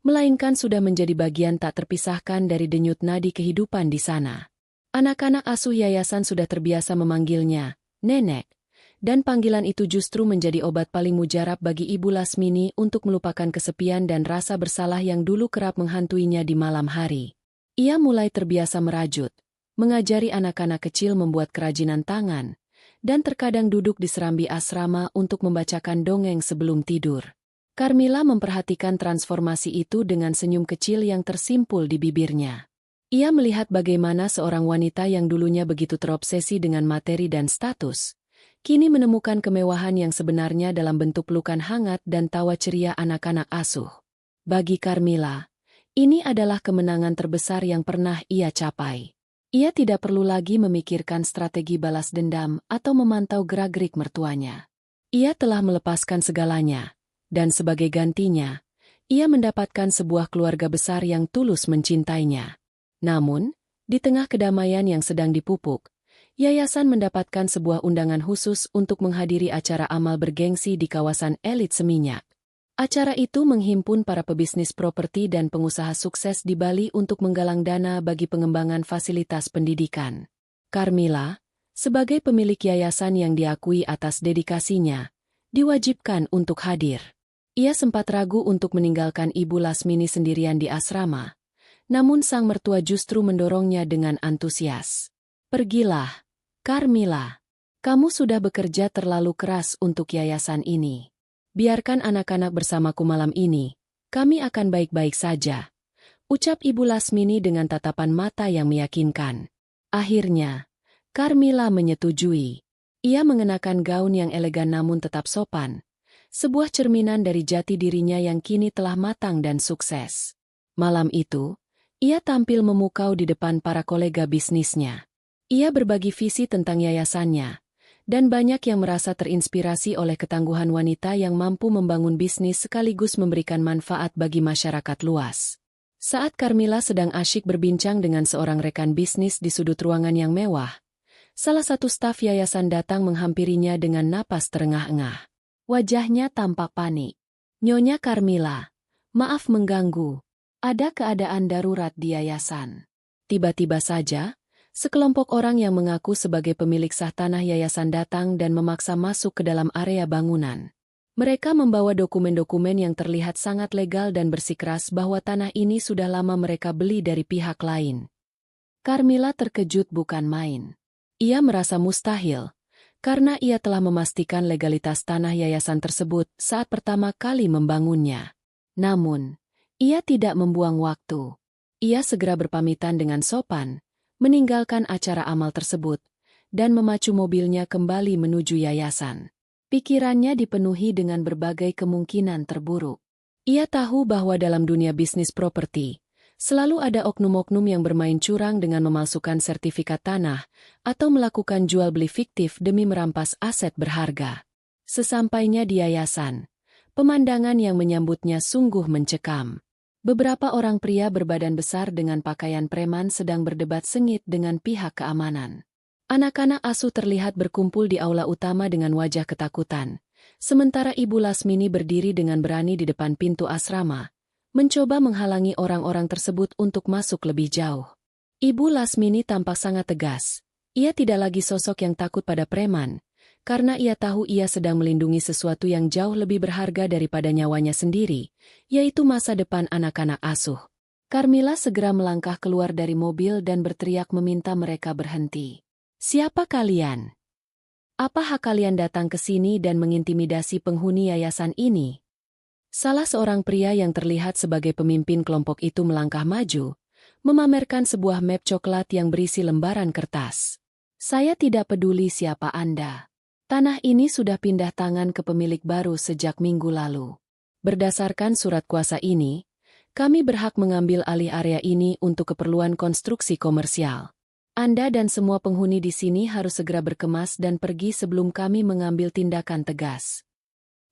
melainkan sudah menjadi bagian tak terpisahkan dari denyut nadi kehidupan di sana. Anak-anak asuh yayasan sudah terbiasa memanggilnya, Nenek, dan panggilan itu justru menjadi obat paling mujarab bagi Ibu Lasmini untuk melupakan kesepian dan rasa bersalah yang dulu kerap menghantuinya di malam hari. Ia mulai terbiasa merajut, mengajari anak-anak kecil membuat kerajinan tangan, dan terkadang duduk di serambi asrama untuk membacakan dongeng sebelum tidur. Carmila memperhatikan transformasi itu dengan senyum kecil yang tersimpul di bibirnya. Ia melihat bagaimana seorang wanita yang dulunya begitu terobsesi dengan materi dan status, kini menemukan kemewahan yang sebenarnya dalam bentuk pelukan hangat dan tawa ceria anak-anak asuh. Bagi Carmila, ini adalah kemenangan terbesar yang pernah ia capai. Ia tidak perlu lagi memikirkan strategi balas dendam atau memantau gerak-gerik mertuanya. Ia telah melepaskan segalanya. Dan sebagai gantinya, ia mendapatkan sebuah keluarga besar yang tulus mencintainya. Namun, di tengah kedamaian yang sedang dipupuk, yayasan mendapatkan sebuah undangan khusus untuk menghadiri acara amal bergengsi di kawasan elit Seminyak. Acara itu menghimpun para pebisnis properti dan pengusaha sukses di Bali untuk menggalang dana bagi pengembangan fasilitas pendidikan. Carmila, sebagai pemilik yayasan yang diakui atas dedikasinya, diwajibkan untuk hadir. Ia sempat ragu untuk meninggalkan Ibu Lasmini sendirian di asrama, namun sang mertua justru mendorongnya dengan antusias. Pergilah, Carmila. Kamu sudah bekerja terlalu keras untuk yayasan ini. Biarkan anak-anak bersamaku malam ini, kami akan baik-baik saja. Ucap Ibu Lasmini dengan tatapan mata yang meyakinkan. Akhirnya, Carmila menyetujui. Ia mengenakan gaun yang elegan namun tetap sopan. Sebuah cerminan dari jati dirinya yang kini telah matang dan sukses. Malam itu, ia tampil memukau di depan para kolega bisnisnya. Ia berbagi visi tentang yayasannya, dan banyak yang merasa terinspirasi oleh ketangguhan wanita yang mampu membangun bisnis sekaligus memberikan manfaat bagi masyarakat luas. Saat Carmila sedang asyik berbincang dengan seorang rekan bisnis di sudut ruangan yang mewah, salah satu staf yayasan datang menghampirinya dengan napas terengah-engah. Wajahnya tampak panik. Nyonya Carmila, maaf mengganggu. Ada keadaan darurat di yayasan. Tiba-tiba saja, sekelompok orang yang mengaku sebagai pemilik sah tanah yayasan datang dan memaksa masuk ke dalam area bangunan. Mereka membawa dokumen-dokumen yang terlihat sangat legal dan bersikeras bahwa tanah ini sudah lama mereka beli dari pihak lain. Carmila terkejut bukan main. Ia merasa mustahil, karena ia telah memastikan legalitas tanah yayasan tersebut saat pertama kali membangunnya. Namun, ia tidak membuang waktu. Ia segera berpamitan dengan sopan, meninggalkan acara amal tersebut, dan memacu mobilnya kembali menuju yayasan. Pikirannya dipenuhi dengan berbagai kemungkinan terburuk. Ia tahu bahwa dalam dunia bisnis properti, selalu ada oknum-oknum yang bermain curang dengan memalsukan sertifikat tanah atau melakukan jual beli fiktif demi merampas aset berharga. Sesampainya di yayasan, pemandangan yang menyambutnya sungguh mencekam. Beberapa orang pria berbadan besar dengan pakaian preman sedang berdebat sengit dengan pihak keamanan. Anak-anak asuh terlihat berkumpul di aula utama dengan wajah ketakutan, sementara Ibu Lasmini berdiri dengan berani di depan pintu asrama, mencoba menghalangi orang-orang tersebut untuk masuk lebih jauh. Ibu Lasmini tampak sangat tegas. Ia tidak lagi sosok yang takut pada preman, karena ia tahu ia sedang melindungi sesuatu yang jauh lebih berharga daripada nyawanya sendiri, yaitu masa depan anak-anak asuh. Carmila segera melangkah keluar dari mobil dan berteriak meminta mereka berhenti. "Siapa kalian? Apa hak kalian datang ke sini dan mengintimidasi penghuni yayasan ini?" Salah seorang pria yang terlihat sebagai pemimpin kelompok itu melangkah maju, memamerkan sebuah map coklat yang berisi lembaran kertas. "Saya tidak peduli siapa Anda. Tanah ini sudah pindah tangan ke pemilik baru sejak minggu lalu. Berdasarkan surat kuasa ini, kami berhak mengambil alih area ini untuk keperluan konstruksi komersial. Anda dan semua penghuni di sini harus segera berkemas dan pergi sebelum kami mengambil tindakan tegas."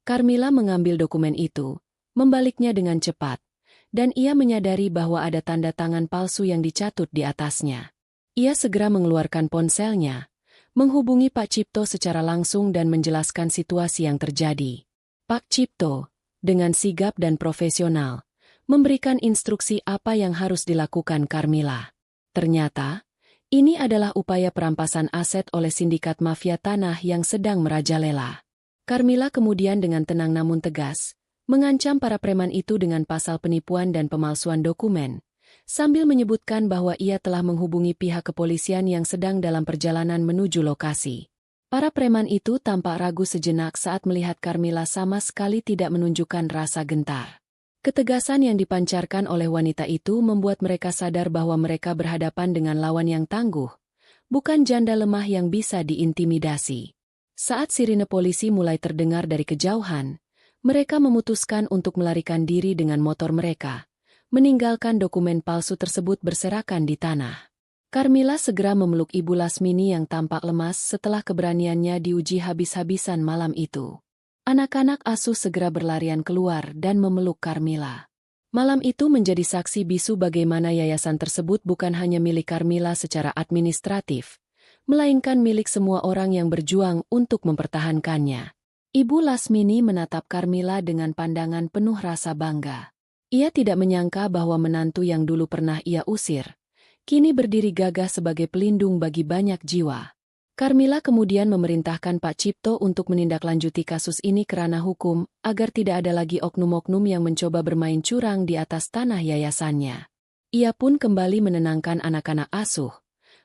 Carmila mengambil dokumen itu, membaliknya dengan cepat, dan ia menyadari bahwa ada tanda tangan palsu yang dicatut di atasnya. Ia segera mengeluarkan ponselnya, menghubungi Pak Cipto secara langsung dan menjelaskan situasi yang terjadi. Pak Cipto, dengan sigap dan profesional, memberikan instruksi apa yang harus dilakukan Carmila. Ternyata, ini adalah upaya perampasan aset oleh sindikat mafia tanah yang sedang merajalela. Carmila kemudian dengan tenang namun tegas, mengancam para preman itu dengan pasal penipuan dan pemalsuan dokumen, sambil menyebutkan bahwa ia telah menghubungi pihak kepolisian yang sedang dalam perjalanan menuju lokasi. Para preman itu tampak ragu sejenak saat melihat Carmila sama sekali tidak menunjukkan rasa gentar. Ketegasan yang dipancarkan oleh wanita itu membuat mereka sadar bahwa mereka berhadapan dengan lawan yang tangguh, bukan janda lemah yang bisa diintimidasi. Saat sirine polisi mulai terdengar dari kejauhan, mereka memutuskan untuk melarikan diri dengan motor mereka, meninggalkan dokumen palsu tersebut berserakan di tanah. Carmila segera memeluk Ibu Lasmini yang tampak lemas setelah keberaniannya diuji habis-habisan malam itu. Anak-anak asuh segera berlarian keluar dan memeluk Carmila. Malam itu menjadi saksi bisu bagaimana yayasan tersebut bukan hanya milik Carmila secara administratif, melainkan milik semua orang yang berjuang untuk mempertahankannya. Ibu Lasmini menatap Carmila dengan pandangan penuh rasa bangga. Ia tidak menyangka bahwa menantu yang dulu pernah ia usir, kini berdiri gagah sebagai pelindung bagi banyak jiwa. Carmila kemudian memerintahkan Pak Cipto untuk menindaklanjuti kasus ini ke ranah hukum, agar tidak ada lagi oknum-oknum yang mencoba bermain curang di atas tanah yayasannya. Ia pun kembali menenangkan anak-anak asuh,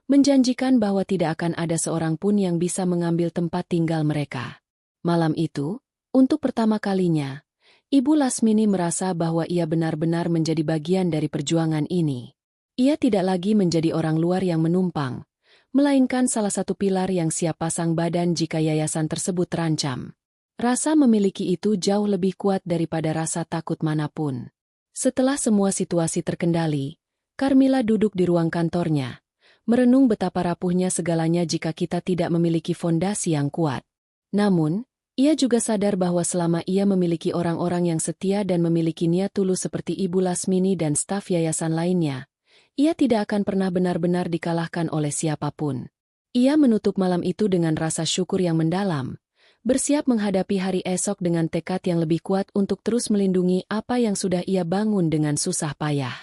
menjanjikan bahwa tidak akan ada seorang pun yang bisa mengambil tempat tinggal mereka. Malam itu, untuk pertama kalinya, Ibu Lasmini merasa bahwa ia benar-benar menjadi bagian dari perjuangan ini. Ia tidak lagi menjadi orang luar yang menumpang, melainkan salah satu pilar yang siap pasang badan jika yayasan tersebut terancam. Rasa memiliki itu jauh lebih kuat daripada rasa takut manapun. Setelah semua situasi terkendali, Carmila duduk di ruang kantornya, merenung betapa rapuhnya segalanya jika kita tidak memiliki fondasi yang kuat. Namun, ia juga sadar bahwa selama ia memiliki orang-orang yang setia dan memiliki niat tulus seperti Ibu Lasmini dan staf yayasan lainnya, ia tidak akan pernah benar-benar dikalahkan oleh siapapun. Ia menutup malam itu dengan rasa syukur yang mendalam, bersiap menghadapi hari esok dengan tekad yang lebih kuat untuk terus melindungi apa yang sudah ia bangun dengan susah payah.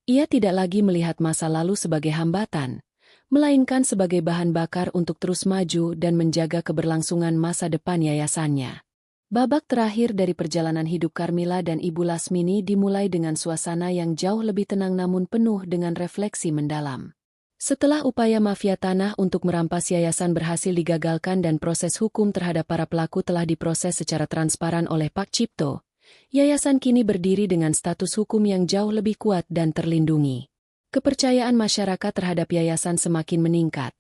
Ia tidak lagi melihat masa lalu sebagai hambatan, melainkan sebagai bahan bakar untuk terus maju dan menjaga keberlangsungan masa depan yayasannya. Babak terakhir dari perjalanan hidup Carmila dan Ibu Lasmini dimulai dengan suasana yang jauh lebih tenang namun penuh dengan refleksi mendalam. Setelah upaya mafia tanah untuk merampas yayasan berhasil digagalkan dan proses hukum terhadap para pelaku telah diproses secara transparan oleh Pak Cipto, yayasan kini berdiri dengan status hukum yang jauh lebih kuat dan terlindungi. Kepercayaan masyarakat terhadap yayasan semakin meningkat,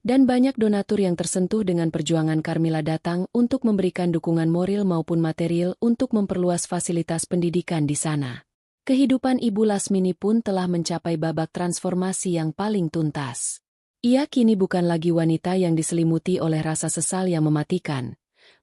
Dan banyak donatur yang tersentuh dengan perjuangan Carmila datang untuk memberikan dukungan moral maupun material untuk memperluas fasilitas pendidikan di sana. Kehidupan Ibu Lasmini pun telah mencapai babak transformasi yang paling tuntas. Ia kini bukan lagi wanita yang diselimuti oleh rasa sesal yang mematikan,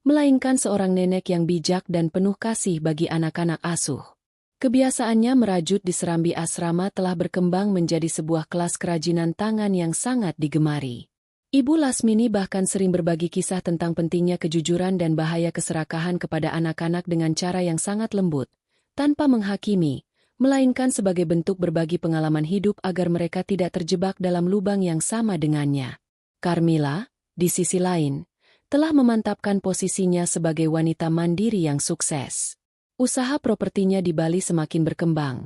melainkan seorang nenek yang bijak dan penuh kasih bagi anak-anak asuh. Kebiasaannya merajut di serambi asrama telah berkembang menjadi sebuah kelas kerajinan tangan yang sangat digemari. Ibu Lasmini bahkan sering berbagi kisah tentang pentingnya kejujuran dan bahaya keserakahan kepada anak-anak dengan cara yang sangat lembut, tanpa menghakimi, melainkan sebagai bentuk berbagi pengalaman hidup agar mereka tidak terjebak dalam lubang yang sama dengannya. Carmila, di sisi lain, telah memantapkan posisinya sebagai wanita mandiri yang sukses. Usaha propertinya di Bali semakin berkembang,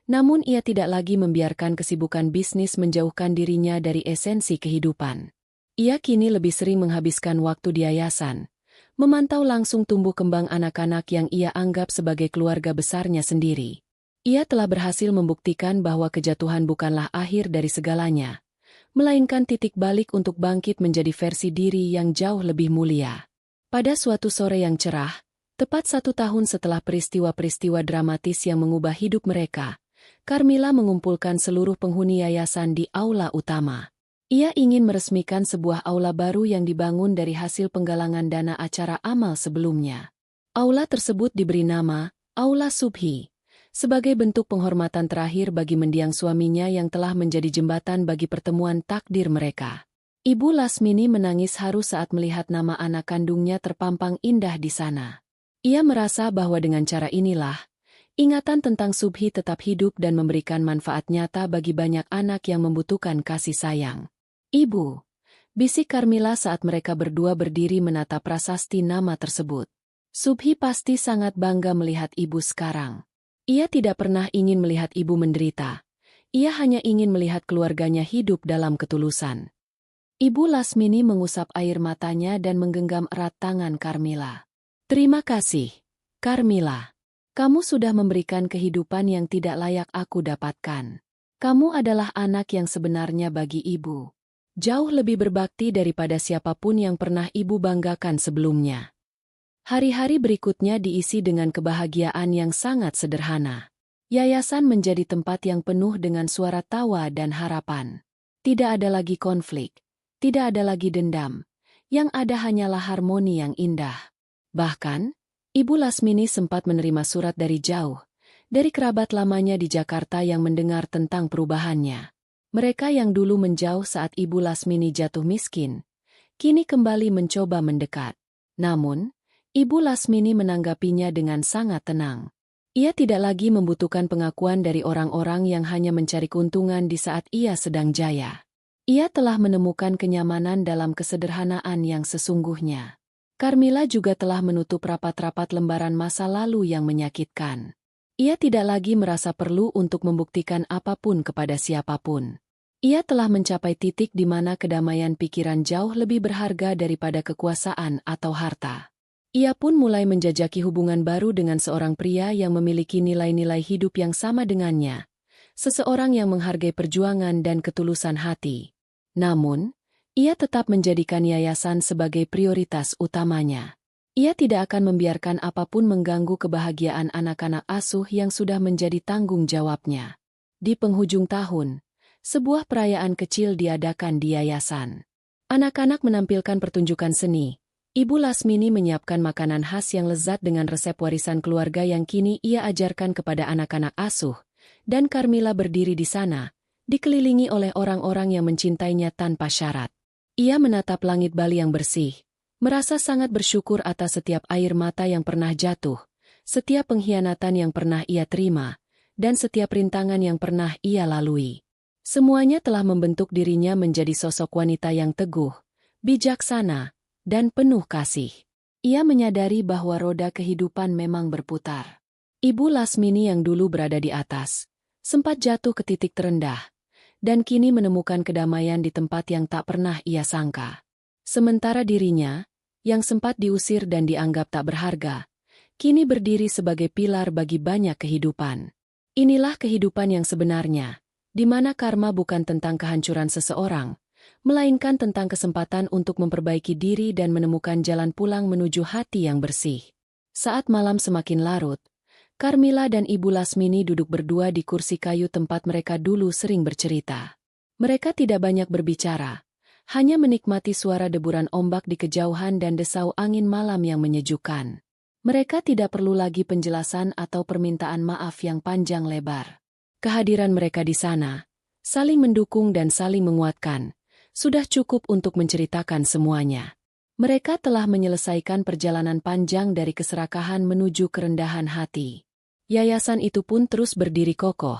namun ia tidak lagi membiarkan kesibukan bisnis menjauhkan dirinya dari esensi kehidupan. Ia kini lebih sering menghabiskan waktu di yayasan, memantau langsung tumbuh kembang anak-anak yang ia anggap sebagai keluarga besarnya sendiri. Ia telah berhasil membuktikan bahwa kejatuhan bukanlah akhir dari segalanya, melainkan titik balik untuk bangkit menjadi versi diri yang jauh lebih mulia. Pada suatu sore yang cerah, tepat 1 tahun setelah peristiwa-peristiwa dramatis yang mengubah hidup mereka, Carmila mengumpulkan seluruh penghuni yayasan di aula utama. Ia ingin meresmikan sebuah aula baru yang dibangun dari hasil penggalangan dana acara amal sebelumnya. Aula tersebut diberi nama Aula Subhi, sebagai bentuk penghormatan terakhir bagi mendiang suaminya yang telah menjadi jembatan bagi pertemuan takdir mereka. Ibu Lasmini menangis haru saat melihat nama anak kandungnya terpampang indah di sana. Ia merasa bahwa dengan cara inilah, ingatan tentang Subhi tetap hidup dan memberikan manfaat nyata bagi banyak anak yang membutuhkan kasih sayang. Ibu, bisik Carmila saat mereka berdua berdiri menatap prasasti nama tersebut. Subhi pasti sangat bangga melihat ibu sekarang. Ia tidak pernah ingin melihat ibu menderita. Ia hanya ingin melihat keluarganya hidup dalam ketulusan. Ibu Lasmini mengusap air matanya dan menggenggam erat tangan Carmila. Terima kasih, Carmila. Kamu sudah memberikan kehidupan yang tidak layak aku dapatkan. Kamu adalah anak yang sebenarnya bagi ibu. Jauh lebih berbakti daripada siapapun yang pernah ibu banggakan sebelumnya. Hari-hari berikutnya diisi dengan kebahagiaan yang sangat sederhana. Yayasan menjadi tempat yang penuh dengan suara tawa dan harapan. Tidak ada lagi konflik, tidak ada lagi dendam. Yang ada hanyalah harmoni yang indah. Bahkan, Ibu Lasmini sempat menerima surat dari jauh, dari kerabat lamanya di Jakarta yang mendengar tentang perubahannya. Mereka yang dulu menjauh saat Ibu Lasmini jatuh miskin, kini kembali mencoba mendekat. Namun, Ibu Lasmini menanggapinya dengan sangat tenang. Ia tidak lagi membutuhkan pengakuan dari orang-orang yang hanya mencari keuntungan di saat ia sedang jaya. Ia telah menemukan kenyamanan dalam kesederhanaan yang sesungguhnya. Carmila juga telah menutup rapat-rapat lembaran masa lalu yang menyakitkan. Ia tidak lagi merasa perlu untuk membuktikan apapun kepada siapapun. Ia telah mencapai titik di mana kedamaian pikiran jauh lebih berharga daripada kekuasaan atau harta. Ia pun mulai menjajaki hubungan baru dengan seorang pria yang memiliki nilai-nilai hidup yang sama dengannya. Seseorang yang menghargai perjuangan dan ketulusan hati. Namun, ia tetap menjadikan yayasan sebagai prioritas utamanya. Ia tidak akan membiarkan apapun mengganggu kebahagiaan anak-anak asuh yang sudah menjadi tanggung jawabnya. Di penghujung tahun, sebuah perayaan kecil diadakan di yayasan. Anak-anak menampilkan pertunjukan seni. Ibu Lasmini menyiapkan makanan khas yang lezat dengan resep warisan keluarga yang kini ia ajarkan kepada anak-anak asuh. Dan Carmila berdiri di sana, dikelilingi oleh orang-orang yang mencintainya tanpa syarat. Ia menatap langit Bali yang bersih. Merasa sangat bersyukur atas setiap air mata yang pernah jatuh, setiap pengkhianatan yang pernah ia terima, dan setiap rintangan yang pernah ia lalui. Semuanya telah membentuk dirinya menjadi sosok wanita yang teguh, bijaksana, dan penuh kasih. Ia menyadari bahwa roda kehidupan memang berputar. Ibu Lasmini yang dulu berada di atas, sempat jatuh ke titik terendah, dan kini menemukan kedamaian di tempat yang tak pernah ia sangka. Sementara dirinya, yang sempat diusir dan dianggap tak berharga, kini berdiri sebagai pilar bagi banyak kehidupan. Inilah kehidupan yang sebenarnya, di mana karma bukan tentang kehancuran seseorang, melainkan tentang kesempatan untuk memperbaiki diri dan menemukan jalan pulang menuju hati yang bersih. Saat malam semakin larut, Carmila dan Ibu Lasmini duduk berdua di kursi kayu tempat mereka dulu sering bercerita. Mereka tidak banyak berbicara, hanya menikmati suara deburan ombak di kejauhan dan desau angin malam yang menyejukkan. Mereka tidak perlu lagi penjelasan atau permintaan maaf yang panjang lebar. Kehadiran mereka di sana, saling mendukung dan saling menguatkan, sudah cukup untuk menceritakan semuanya. Mereka telah menyelesaikan perjalanan panjang dari keserakahan menuju kerendahan hati. Yayasan itu pun terus berdiri kokoh,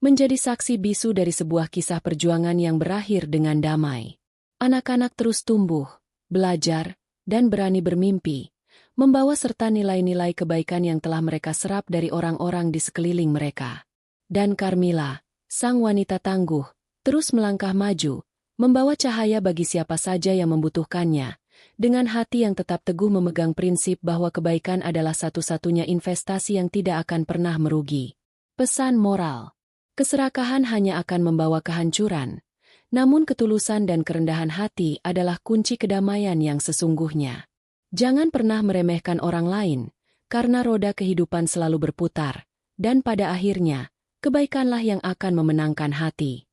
menjadi saksi bisu dari sebuah kisah perjuangan yang berakhir dengan damai. Anak-anak terus tumbuh, belajar, dan berani bermimpi, membawa serta nilai-nilai kebaikan yang telah mereka serap dari orang-orang di sekeliling mereka. Dan Carmila, sang wanita tangguh, terus melangkah maju, membawa cahaya bagi siapa saja yang membutuhkannya, dengan hati yang tetap teguh memegang prinsip bahwa kebaikan adalah satu-satunya investasi yang tidak akan pernah merugi. Pesan moral: keserakahan hanya akan membawa kehancuran, namun ketulusan dan kerendahan hati adalah kunci kedamaian yang sesungguhnya. Jangan pernah meremehkan orang lain, karena roda kehidupan selalu berputar, dan pada akhirnya, kebaikanlah yang akan memenangkan hati.